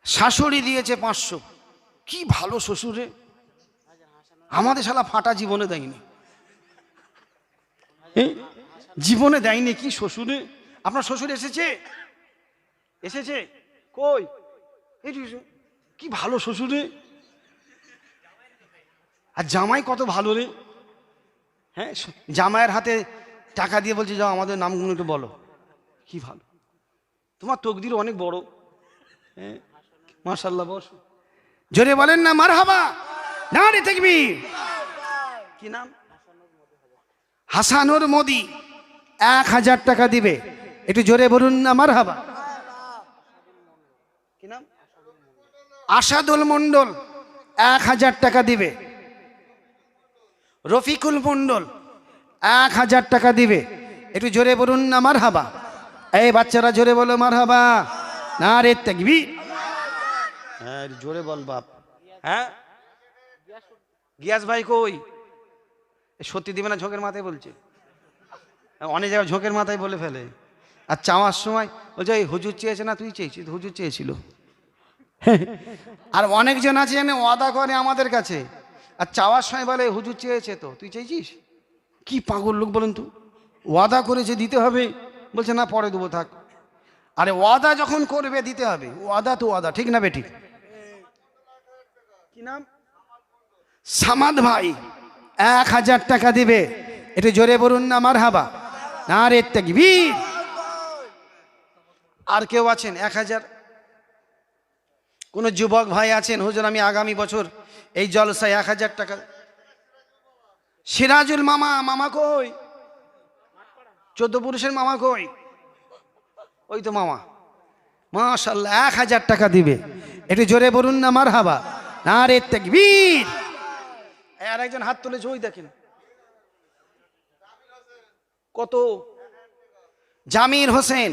শাশুড়ি দিয়েছে 500। কি ভালো শ্বশুরে, আমাদের শালা ফাটা জীবনে দেয়নি, জীবনে দেয়নি। কি শ্বশুরে! আপনার শ্বশুর এসেছে? এসেছে কই? এই কি ভালো শ্বশুরে। আর জামাই কত ভালো রে। হ্যাঁ, জামাইয়ের হাতে টাকা দিয়ে বলছে যাও আমাদের নামগুলো একটু বলো। কি ভালো, তোমার তকদির অনেক বড়। হ্যাঁ মাশাআল্লাহ। বসো, জোরে বলেন না মারহাবা। নারে তাকবীর। কি নাম? হাসানুর মোদি 1000 টাকা দিবে, একটু জোরে বলুন না মারহাবা। কি নাম? আসাদুল মন্ডল 1000 টাকা দিবে। রফিকুল মন্ডল 1000 টাকা দিবে, একটু জোরে বলুন না মারহাবা। এই বাচ্চারা জোরে বলো মারহাবা। নারে তাকবীর। হ্যাঁ জোরে বল বাপ। হ্যাঁ গিয়াস ভাই কই? সত্যি দিবে না, ঝোঁকের মাথায় বলছে। অনেক জায়গায় ঝোঁকের মাথায় বলে ফেলে। আর চাওয়ার সময় বলছে এই হুজুর চেয়েছে না, তুই চেয়েছিস? হুজুর চেয়েছিল। আর অনেকজন আছে এনে ওয়াদা করে আমাদের কাছে, আর চাওয়ার সময় বলে হুজুর চেয়েছে তো, তুই চেয়েছিস? কি পাগল লোক বলেন তো। ওয়াদা করেছে দিতে হবে, বলছে না পরে দেবো থাক। আরে ওয়াদা যখন করবে দিতে হবে, ওয়াদা তো ওয়াদা, ঠিক না বেঠিক? কি নাম? সামাদ ভাই 1000 টাকা দিবে, একটু জোরে বলুন না মারহাবা। নারে তাকবীর। আর কেউ আছেন 1000? কোন যুবক ভাই আছেন হুজুর আমি আগামী বছর এই জলসায় 1000 টাকা? সিরাজুল মামা, মামা কই? 14 পুরুষের মামা কই? ওই তো মামা। মাশাআল্লাহ 1000 টাকা দিবে, একটু জোরে বলুন না মারহাবা। নারে তাকবীর। আর একজন হাত তুলেছে, ওই দেখেন কত। জামির হোসেন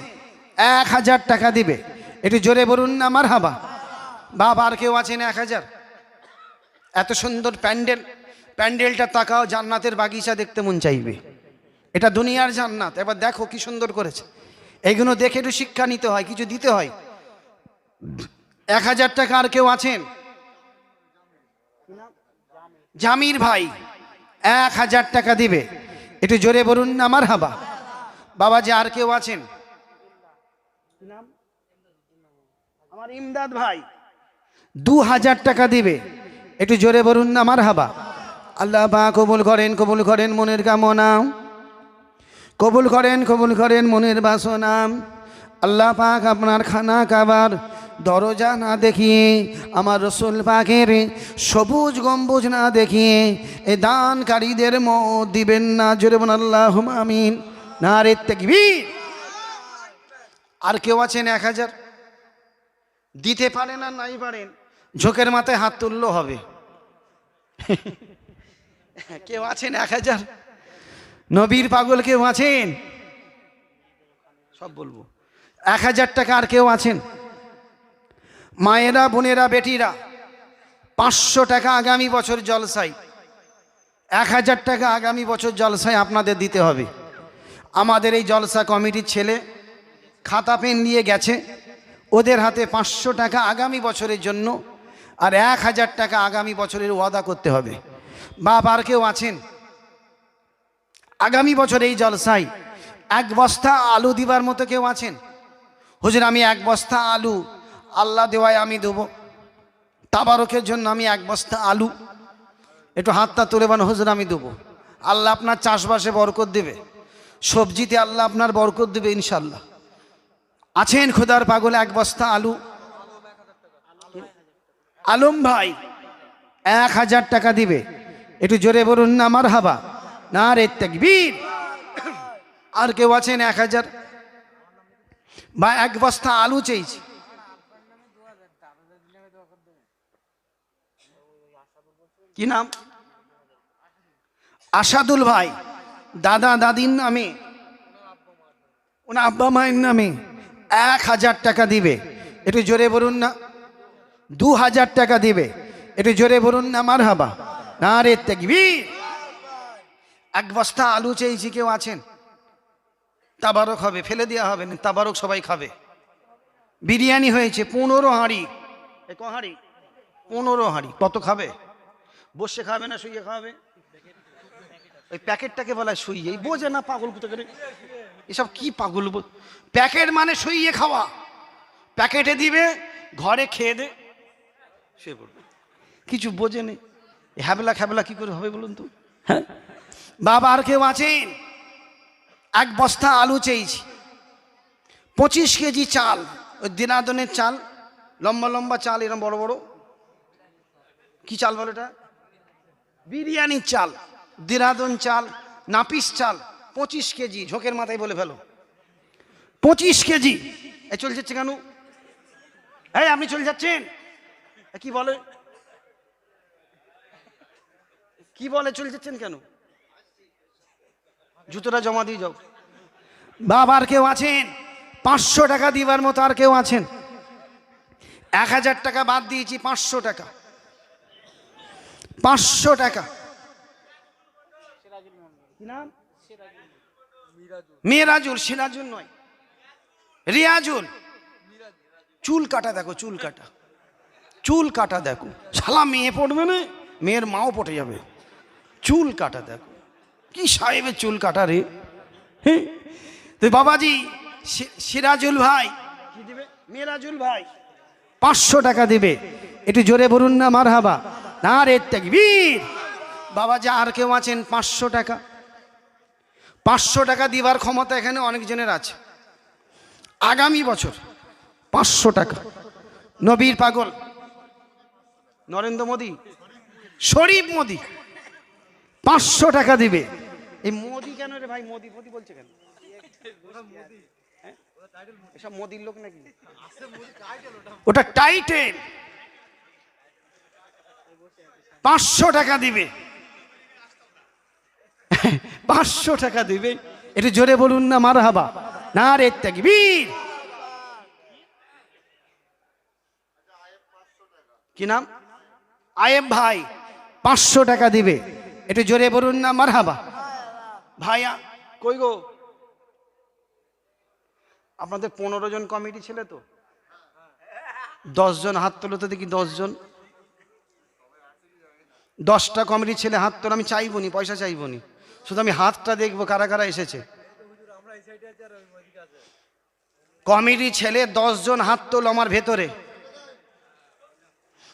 1000 টাকা দিবে, একটু জোরে বলুন না মারহাবা। বাবা আর কেউ আছেন 1000? এত সুন্দর প্যান্ডেল, প্যান্ডেলটা তাকাও, জান্নাতের বাগিচা দেখতে মন চাইবে। এটা দুনিয়ার জান্নাত। এবার দেখো কি সুন্দর করেছে। এইগুলো দেখে একটু শিক্ষা নিতে হয়, কিছু দিতে হয়। 1000 টাকা আর কেউ আছেন? জামির ভাই 1000 টাকা দিবে, একটু জোরে বলুন না মারহাবা। বাবাজি আর কেউ আছেন? আমার ইমদাদ ভাই 2000 টাকা দিবে, একটু জোরে বলুন না মারহাবা। আল্লাহ পাক কবুল করেন, কবুল করেন মনের কামনা, কবুল করেন, কবুল করেন মনের বাসনা। আল্লাহ পাক আপনার খানা খাবার দরজা না দেখিয়ে, আমার রসুল পাকের সবুজ গম্বুজ না দেখিয়ে এ দানকারীদের মত দিবেন না। জোরে বলুন আল্লাহুম্মা আমিন। নারে তাকবীর। আর কেউ আছেন 1000? দিতে পারেন আর নাই পারেন, ঝোঁকের মাথায় হাত তুললেও হবে। কেউ আছেন 1000? নবীর পাগল কেউ আছেন? সব বলবো। 1000 টাকা আর কেউ আছেন? মায়েরা, বোনেরা, বেটিরা 500 টাকা আগামী বছর জলসায়, 1000 টাকা আগামী বছর জলসায় আপনাদের দিতে হবে। আমাদের এই জলসা কমিটির ছেলে খাতা পেন নিয়ে গেছে, ওদের হাতে 500 টাকা আগামী বছরের জন্য আর 1000 টাকা আগামী বছরের ওয়াদা করতে হবে। বাবার কেউ আছেন আগামী বছর এই জলসায় 1 বস্তা আলু দিবার মতো কেউ আছেন? হুজুর আমি 1 বস্তা আলু আল্লাহ দেওয়ায় আমি দেবো, তাবারকের জন্য আমি 1 বস্তা আলু, একটু হাতটা তুলে বানো, হুজুর আমি দেবো। আল্লাহ আপনার চাষবাসে বরকত দেবে, সবজিতে আল্লাহ আপনার বরকত দেবে ইনশাল্লাহ। আছেন খোদার পাগল 1 বস্তা আলু? আলম ভাই 1000 টাকা দিবে, একটু জোরে বলুন না মারহাবা, নারে তাকবীর। আর কেউ আছেন 1000? বা 1 বস্তা আলু চাইছি। কি নাম? আসাদুল ভাই, দাদা দাদির নামে, ওনার আব্বা মায়ের নামে 1000 টাকা দিবে, একটু জোরে বলুন না। 2000 টাকা দিবে, একটু জোরে বলুন না মারহাবা, নারে তাকবীর। 1 বস্তা আলু চাইছি, কেউ আছেন? তাবারক হবে, ফেলে দেওয়া হবে না, তাবারক সবাই খাবে। বিরিয়ানি হয়েছে 15 হাঁড়ি, ক হাঁড়ি? 15 হাঁড়ি। কত খাবে? বসে খাবে না শুয়ে খাবে? ওই প্যাকেটটাকে বলা হয় শুইয়ে, বোঝে না পাগল কোথা করে এসব, কি পাগল? প্যাকেট মানে শুইয়ে খাওয়া, প্যাকেটে দিবে, ঘরে খেয়ে দে শুয়ে পড়বে, কিছু বোঝে নেই। হ্যাবলা খ্যাবলা কি করে হবে বলুন তো? হ্যাঁ বাবা আর কেউ আছেন? 1 বস্তা আলু চেয়েছি, 25 কেজি চাল, ওই দিনাদনের চাল, লম্বা লম্বা চাল, এরকম বড় বড়, কি চাল বলে এটা? বিরিয়ানির চাল, দিনাদন চাল, নাপিস চাল, 25 কেজি। ঝোঁকের মাথায় বলে ফেলো 25 কেজি। এই চলে যাচ্ছে কেন? এই আপনি চলে যাচ্ছেন? কি বলে, কি বলে চলে যাচ্ছেন কেন? জুতোটা জমা দিয়ে যাও। বাবার কেউ আছেন 500 টাকা দিবার মতো? আর কেউ আছেন? 1000 টাকা বাদ দিয়েছি, 500 টাকা, 500 টাকা। কি নাম? মিরাজুল, সিরাজুল নয়, রিয়াজুল। চুল কাটা দেখো, চুল কাটা, চুল কাটা দেখো, শালা মেয়ে পড়বে না, মেয়ের মাও পটে যাবে। চুল কাটা দেখো, কি সাহেবের চুল কাটা রে। হ্যাঁ তো বাবাজি, সিরাজুল ভাই কি দিবে? মিরাজুল ভাই 500 টাকা দিবে, একটু জোরে বলুন না মারহাবা, নারে তাকবীর। বাবাজি আর কেউ আছেন? 500 টাকা, 500 টাকা দিবার ক্ষমতা এখানে অনেকজনের আছে। আগামী বছর 500 টাকা, নবীর পাগল নরেন্দ্র মোদী, শরীফ মোদী 500 টাকা দিবে। এই মোদী কেন রে ভাই? মোদী মোদী বলছে কেন? এসব মোদীর লোক নাকি? ওটা টাইটেল। 500 টাকা দিবে, 500 টাকা দিবে, এটা জোরে বলুন না মারহাবা, নারে তাকবীর। কি নাম? আয়েব ভাই 500 টাকা দিবে, এটা জোরে বলুন না মারহাবা। ভাইয়া কই গো? আপনাদের 15 জন কমিটি ছেলে তো, 10 জন হাত তোলো তো দেখি, 10 জন, 10টা কমিটি ছেলে হাত তোলো। আমি চাইবনি, পয়সা চাইবনি, শুধু আমি হাতটা দেখবো কারা কারা এসেছে। কমিটি ছেলে 10 জন হাত তোলো আমার ভেতরে।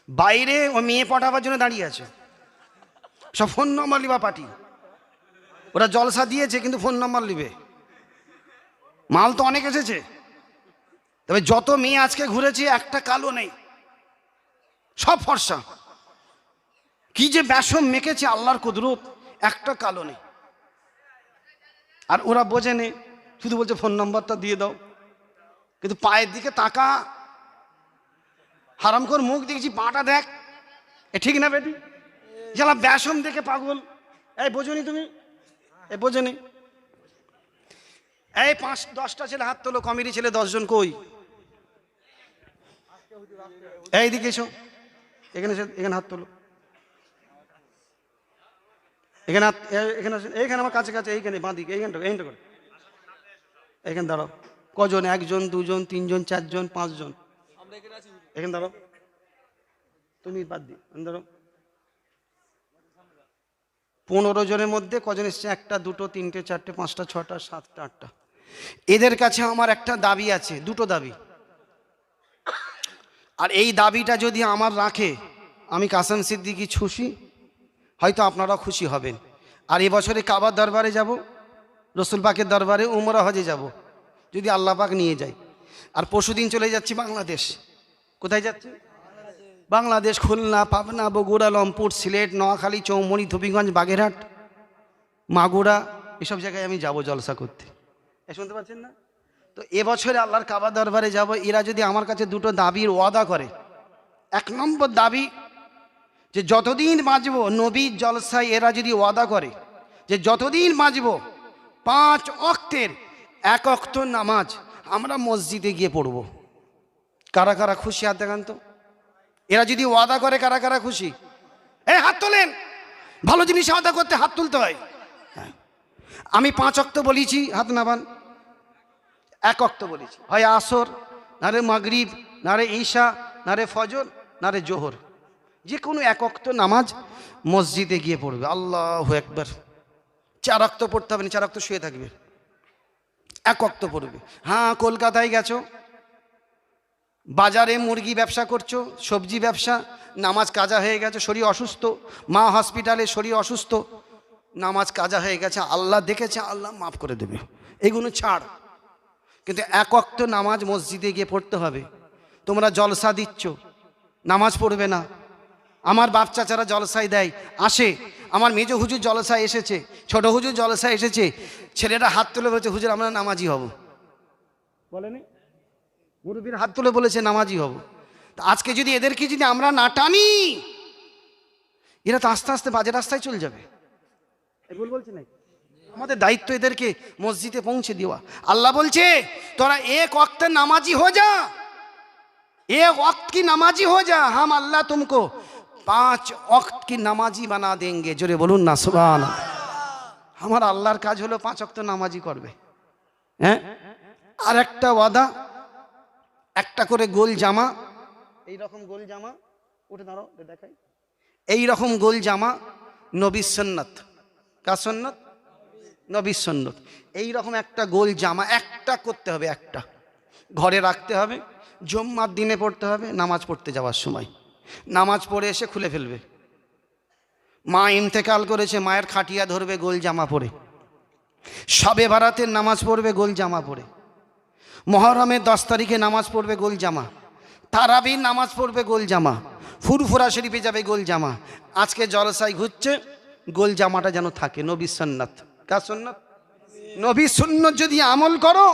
বাইরে ও মেয়ে পাঠাবার জন্য দাঁড়িয়ে আছে, সব ফোন নম্বর লিবা পার্টি। ওরা জলসা দিয়েছে কিন্তু ফোন নম্বর লিবে। মাল তো অনেক এসেছে, তবে যত মেয়ে আজকে ঘুরেছে একটা কালো নেই, সব ফর্সা। কি যে বেশম মেখেছে আল্লাহর কুদরত, একটা কালো নেই। আর ওরা বোঝে নে, শুধু বলছে ফোন নম্বরটা দিয়ে দাও, কিন্তু পায়ের দিকে তাকা, হারাম করে মুখ দেখছি, পাটা দেখ, এ ঠিক না বেটি? যারা বেশম দেখে পাগল। এই বোঝনি তুমি? এ বোঝেনি? এই 5-10টা ছেলে হাত তোলো, কমিটি ছেলে 10 জন কই? এই দিকে এসো, এখানে হাত তোলো, এখানে হাত, এখানে আমার কাছে কাছে, এইখানে বাঁদিকে, এইখানটা করে, এখানে দাঁড়াও। কজন? 1 জন, 2 জন, 3 জন, 4 জন, 5 জন। এখানে দাঁড়াও, তুমি বাদ দিও, দাঁড়াও। 15 জনের মধ্যে কজন এসছে? 1টা, 2টো, 3টে, 4টে, 5টা, 6টা, 7টা, 8টা। এদের কাছে আমার একটা দাবি আছে, 2টো দাবি। আর এই দাবিটা যদি আমার রাখে, আমি কাসেম সিদ্দিকী খুশি, হয়তো আপনারাও খুশি হবেন। আর এবছরে কাবার দরবারে যাব, রসুল পাকের দরবারে, উমরা হজে যাব, যদি আল্লাহ পাক নিয়ে যায়। আর পরশুদিন চলে যাচ্ছি বাংলাদেশ। কোথায় যাচ্ছি? বাংলাদেশ, খুলনা, পাবনা, বগুড়া, রংপুর, সিলেট, নোয়াখালী, চৌমনি, হবিগঞ্জ, বাগেরহাট, মাগুরা, এসব জায়গায় আমি যাব জলসা করতে। শুনতে পাচ্ছেন না? তো এবছরে আল্লাহর কাবা দরবারে যাব। এরা যদি আমার কাছে 2টো দাবির ওয়াদা করে, 1 নম্বর দাবি যে যতদিন বাঁচব নবীর জলসায়, এরা যদি ওয়াদা করে যে যতদিন বাঁচব 5 ওয়াক্তের 1 ওয়াক্ত নামাজ আমরা মসজিদে গিয়ে পড়ব। কারা কারা খুশি? হাত দেখান তো। এরা যদি ওয়াদা করে, কারা কারা খুশি? হাত তোলেন। ভালো জিনিস ওয়াদা করতে হাত তুলতে হয়। আমি 5 ওয়াক্ত বলেছি, হাত নামান। 1 ওয়াক্ত বলেছি, হয় আসর, না রে মাগরিব, না রে ঈশা, না রে ফজর, না রে জোহর, যে কোনো 1 ওয়াক্ত নামাজ মসজিদে গিয়ে পড়বে। আল্লাহু আকবার। 4 ওয়াক্ত পড়তে হবে না, 4 ওয়াক্ত শুয়ে থাকবে, 1 ওয়াক্ত পড়বে। হ্যাঁ, কলকাতায় গেছো, বাজারে মুরগি ব্যবসা করছো, সবজি ব্যবসা, নামাজ কাজা হয়ে গেছে, শরীর অসুস্থ, মা হসপিটালে, শরীর অসুস্থ, নামাজ কাজা হয়ে গেছে, আল্লাহ দেখেছে, আল্লাহ মাফ করে দেবে, এগুলো ছাড়। কিন্তু 1 ওয়াক্ত নামাজ মসজিদে গিয়ে পড়তে হবে। তোমরা জলসা দিচ্ছ, নামাজ পড়বে না। আমার বাপ চাচারা জলসায় দেয়, আসে, আমার মেজ হুজুর জলসায় এসেছে, ছোট হুজুর জলসায় এসেছে, ছেলেরা হাত তুলে বলেছে, হুজুর আমরা নামাজি হব। বলেনি? মুরব্বীর হাত তুলে বলেছে নামাজি হব। আজকে যদি এদেরকে যদি আমরা না টানি, এরা তো আস্তে আস্তে বাজে রাস্তায় চলে যাবে। ভুল বলছে না? আমাদের দায়িত্ব এদেরকে মসজিদে পৌঁছে দেওয়া। আল্লাহ বলছে তোরা 1 ওয়াক্ত নামাজি हो जा, 1 वक्त की नमाजी हो जा, हम अल्लाह तुमको 5 वक्त की नमाजी बना देंगे। जोरे बोलून ना सुभान अल्लाह। আমার আল্লাহর কাজ হলো 5 ওয়াক্ত নামাজি করবে। হ্যাঁ, আর একটা ওয়াদা, একটা করে গোল জামা, এই রকম গোল জামা, উঠে দাঁড়াও দেখাই, এই রকম গোল জামা নবীর সুন্নাত। কার সুন্নাত? নবীর সুন্নাত। এই রকম একটা গোল জামা একটা করতে হবে, একটা ঘরে রাখতে হবে, জুম্মার দিনে পড়তে হবে, নামাজ পড়তে যাওয়ার সময় নামাজ পড়ে এসে খুলে ফেলবে। মা ইন্তেকাল করেছে, মায়ের খাটিয়া ধরবে গোল জামা পরে, শবে বারাতের নামাজ পড়বে গোল জামা পরে, মুহররমের 10 তারিখে নামাজ পড়বে গোল জামা, তারাবির নামাজ পড়বে গোল জামা, ফুরফুরা শরীফে যাবে গোল জামা। আজকে জলসায় ঘুরছে, গোল জামাটা যেন থাকে। নবীর সুন্নাত। কার সুন্নাত? নবীর সুন্নাত যদি আমল করো,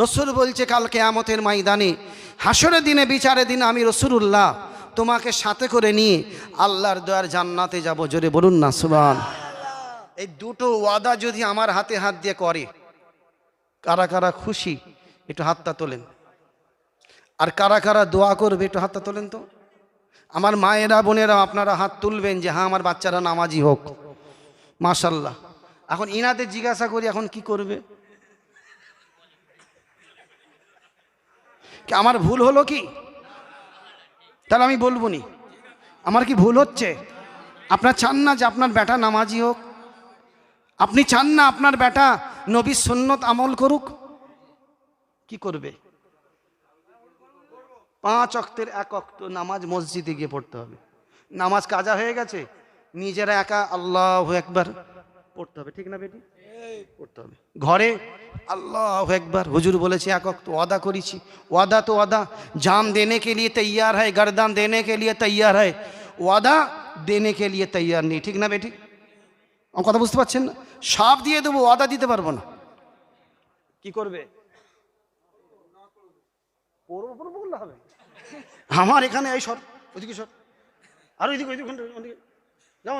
রসুল বলছে কাল কিয়ামতের ময়দানে, হাসরের দিনে, বিচারের দিনে আমি রসুলুল্লাহ তোমাকে সাথে করে নিয়ে আল্লাহর দয়ার জান্নাতে যাব। জোরে বলুন না সুবহানাল্লাহ। এই 2টো ওয়াদা যদি আমার হাতে হাত দিয়ে করে, কারা কারা খুশি একটু হাতটা তোলেন। আর কারা কারা দোয়া করবে একটু হাতটা তোলেন তো। আমার মায়েরা, বোনেরা, আপনারা হাত তুলবেন যে হ্যাঁ আমার বাচ্চারা নামাজি হোক। মাশাআল্লাহ। এখন ইনাদের জিজ্ঞাসা করি, এখন কি করবে? আমার ভুল হলো কি? তাহলে আমি বলবো নি আমার কি ভুল হচ্ছে? আপনার চান না যে আপনার বেটা নামাজি হোক? আপনি চান না আপনার বেটা নবীর সুন্নত আমল করুক? কি করবে? 5 ওয়াক্তের 1 ওয়াক্ত নামাজ মসজিদে গিয়ে পড়তে হবে। নামাজ কাজা হয়ে গেছে, নিজেরা একা আল্লাহু আকবার পড়তে হবে। ঠিক না বেটি? পড়তে হবে। ঘরে अल्लाह अकबर, हुजूर बोले 1 वक्त वादा करेছি, वादा तो वादा, जान देने के लिए तैयार है, गर्दन देने के लिए तैयार है, वादा देने के लिए तैयार नहीं। ठीक ना बेटी? আমার কথা বুঝতে পারছেন না? সব দিয়ে দেবো, ওয়াদা দিতে পারবো না। কি করবে? পড়বো পড়বো বললে হবে? আমার এখানে এই সর, ওইদিকে সর, আর ওইদিকে ওইদিকে ওইদিকে যাও,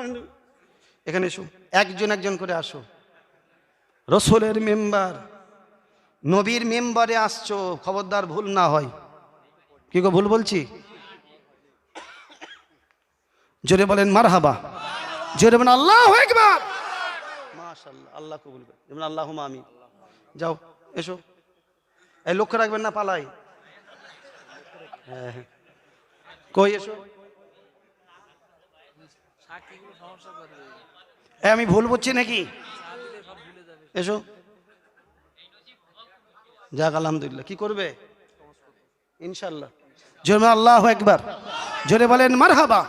এখানে এসো, একজন একজন করে আসো। রসুলের মেম্বার, নবীর মেম্বারে আসছো, খবরদার ভুল না হয়। কি গো ভুল বলছি? জোরে বলেন মারহাবা, জোরে বলেন আল্লাহু আকবার। মাশাআল্লাহ, আল্লাহ কবুল করে। যেমন আল্লাহুম্মা আমিন। যাও এসো, এই লক্ষ্য রাখবেন না পালাই। হ্যাঁ কই এসো, আমি ভুল বলছি নাকি? এসো, যাক আলহামদুলিল্লাহ। কি করবে ইনশাআল্লাহ? জোরে আল্লাহু আকবার, জোরে বলেন মারহাবা,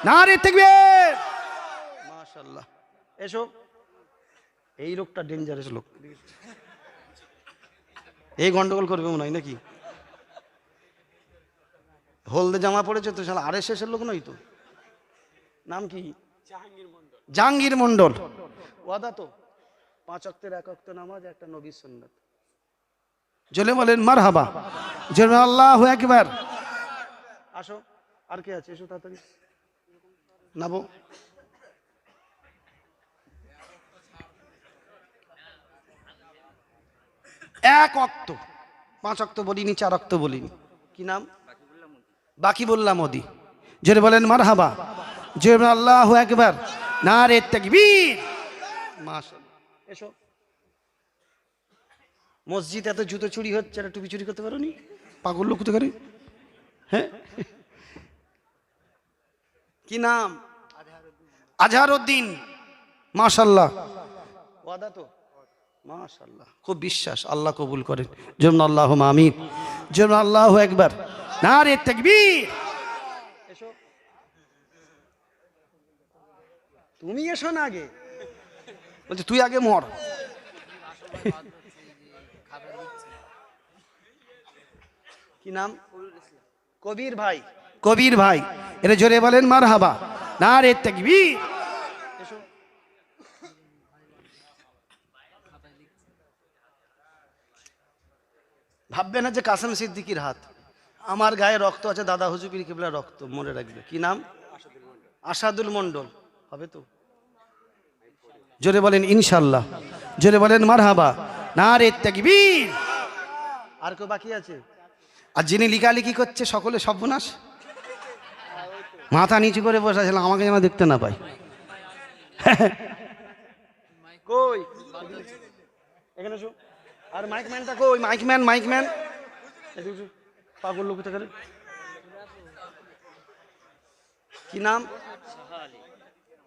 নারে তাকবীর। মাশাআল্লাহ। এসো, এই লোকটা ডেঞ্জারাস লোক, এই গন্ডগোল করবে মনে হয় নাকি? হলদে জামা পড়েছে তো, শালা আরএসএস এর লোক নয় তো? নাম কি? জাহাঙ্গীর মন্ডল। ওয়াদা তো 5 ওয়াক্তের 1 ওয়াক্ত নামাজ, একটা নবীর সুন্নাত। জোরে বলেন মারহাবা, জোরে আল্লাহু আকবার। আসো, আর কে আছে? এসো তাড়াতাড়ি নাবো। এক ওয়াক্ত, 5 ওয়াক্ত বলিনি, 4 ওয়াক্ত বলিনি। কি নাম? বাকি বললাম মোদি। জোরে বলেন মারহাবা, জোরে আল্লাহু আকবার, নারে তাকবীর। মাশাআল্লাহ। এসো, মসজিদ এত জুতো চুরি হচ্ছে, আর টুপি চুরি করতে পারোনি? পাগল লোক তো করে। হ্যাঁ, কি নাম? আজহারউদ্দিন। মাশাআল্লাহ, ওয়াদা তো? মাশাআল্লাহ, খুব বিশ্বাস, আল্লাহ কবুল করেন। যেমন আল্লাহুম্মা আমিন, যেমন আল্লাহু আকবার, নারে তাকবীর। এসো, তুমি এসো না আগে, বলছে তুই আগে মর। কি নাম? কবির ভাই। কবির ভাই, এটা জোরে বলেন মারহাবা, নারে তাকবীর। এসো, ভাববে না যে কাসেম সিদ্দিকীর হাত। আমার গায়ে রক্ত আছে, দাদা হুজুর পীর কিবলার রক্ত, মনে রাখবে। কি নাম? আসাদুল মন্ডল। হবে তো? জোরে বলেন ইনশাআল্লাহ, জোরে বলেন মারহাবা, নারে তাকবীর। আর কেউ বাকি আছে? আর যিনি লিখালিখি করছে সকলে সর্বনাশ, মাথা নিচু করে বসে আছিলাম, আমাকে যেন দেখতে না পাই। কই এখানে এসো। আর মাইকম্যানটা কই? মাইকম্যান, মাইকম্যান পাগল লোক থেকে। কি নাম?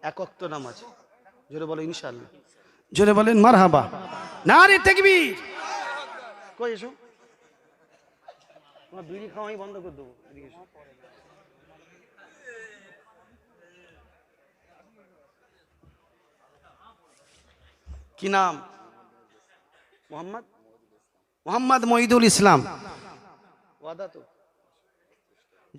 1 ওয়াক্ত নামাজ। জোরে বলো ইনশাআল্লাহ, জোরে বলেন মারহাবা, নারে তাকবীর। কই এসো, তোমার বিড়ি খাওয়াই বন্ধ করে দেবো। কি নাম? মোহাম্মদ, মোহাম্মদ মহিদুল ইসলাম। ওয়াদা তো?